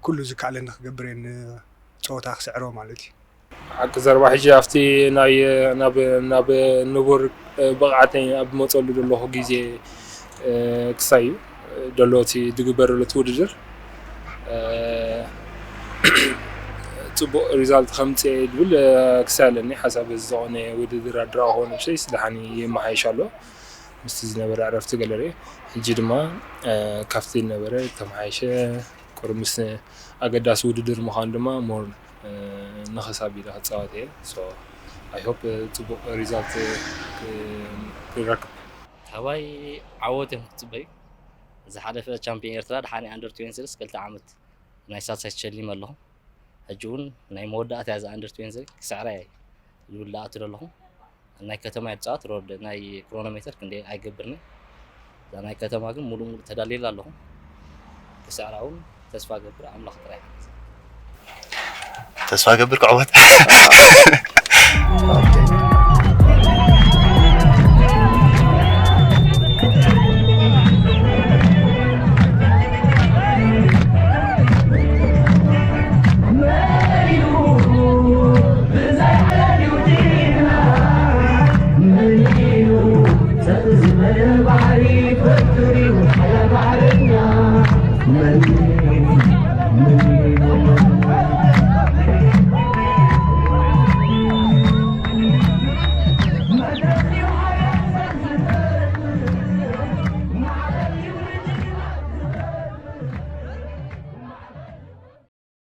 ኩሉ ዝከኣለኒ ክገብር እየ ፀወታ ክስዕሮ ማለት እዩ
ሓቂ ዘረባ ሕጂ ኣብቲ ናብ ንቡር ብቕዓተይ ኣብ መፀሉ ዘለኹ ግዜ ክሳይ እዩ ደሎቲ ዝግበረሉ እቲ ውድድር ፅቡቅ ሪዛልት ከምፅእ ዝብል ክሳይ ኣለኒ ሓሳብ ዝኾነ ውድድር ኣድራ ክኾኑ ብሰይ ስላሓኒ የመሓይሽ ኣሎ ምስቲ ዝነበረ ዕረፍቲ ገለ ርአ ሕጂ ድማ ካብቲ ዝነበረ ተመሓይሸ ቁሩብ ምስ ኣገዳሲ ውድድር ምዃኑ ድማ ሞር ንኸሳብ ኢለ ክፃወት እየ I hope ፅቡቅ ሪዛልት ክረክብ
ሃዋይ ዓወት እዮም ክትፅበዩ ዝሓለፈ ቻምፒዮን ኤርትራ ድሓኒ ኣንደር 26 2 ዓመት ናይ ሳልሳይ ተሸሊም ኣለኹ ሕጂ እውን ናይ መወዳእታ እያ ኣንደር 26 ክሳዕራ ዝብል ዳኣቱ ኣለኹ ናይ ከተማ ይፃወት ሮድ ናይ ክሮኖሜትር ክንደይ ኣይገብርኒ እዛ ናይ ከተማ ግን ሙሉእ ሙሉእ ተዳልየላ ኣለኹ ክሳዕራ እውን ተስፋ ገብር ኣምላኽ ጥራይ
ተስፋ ገብር ክዕወት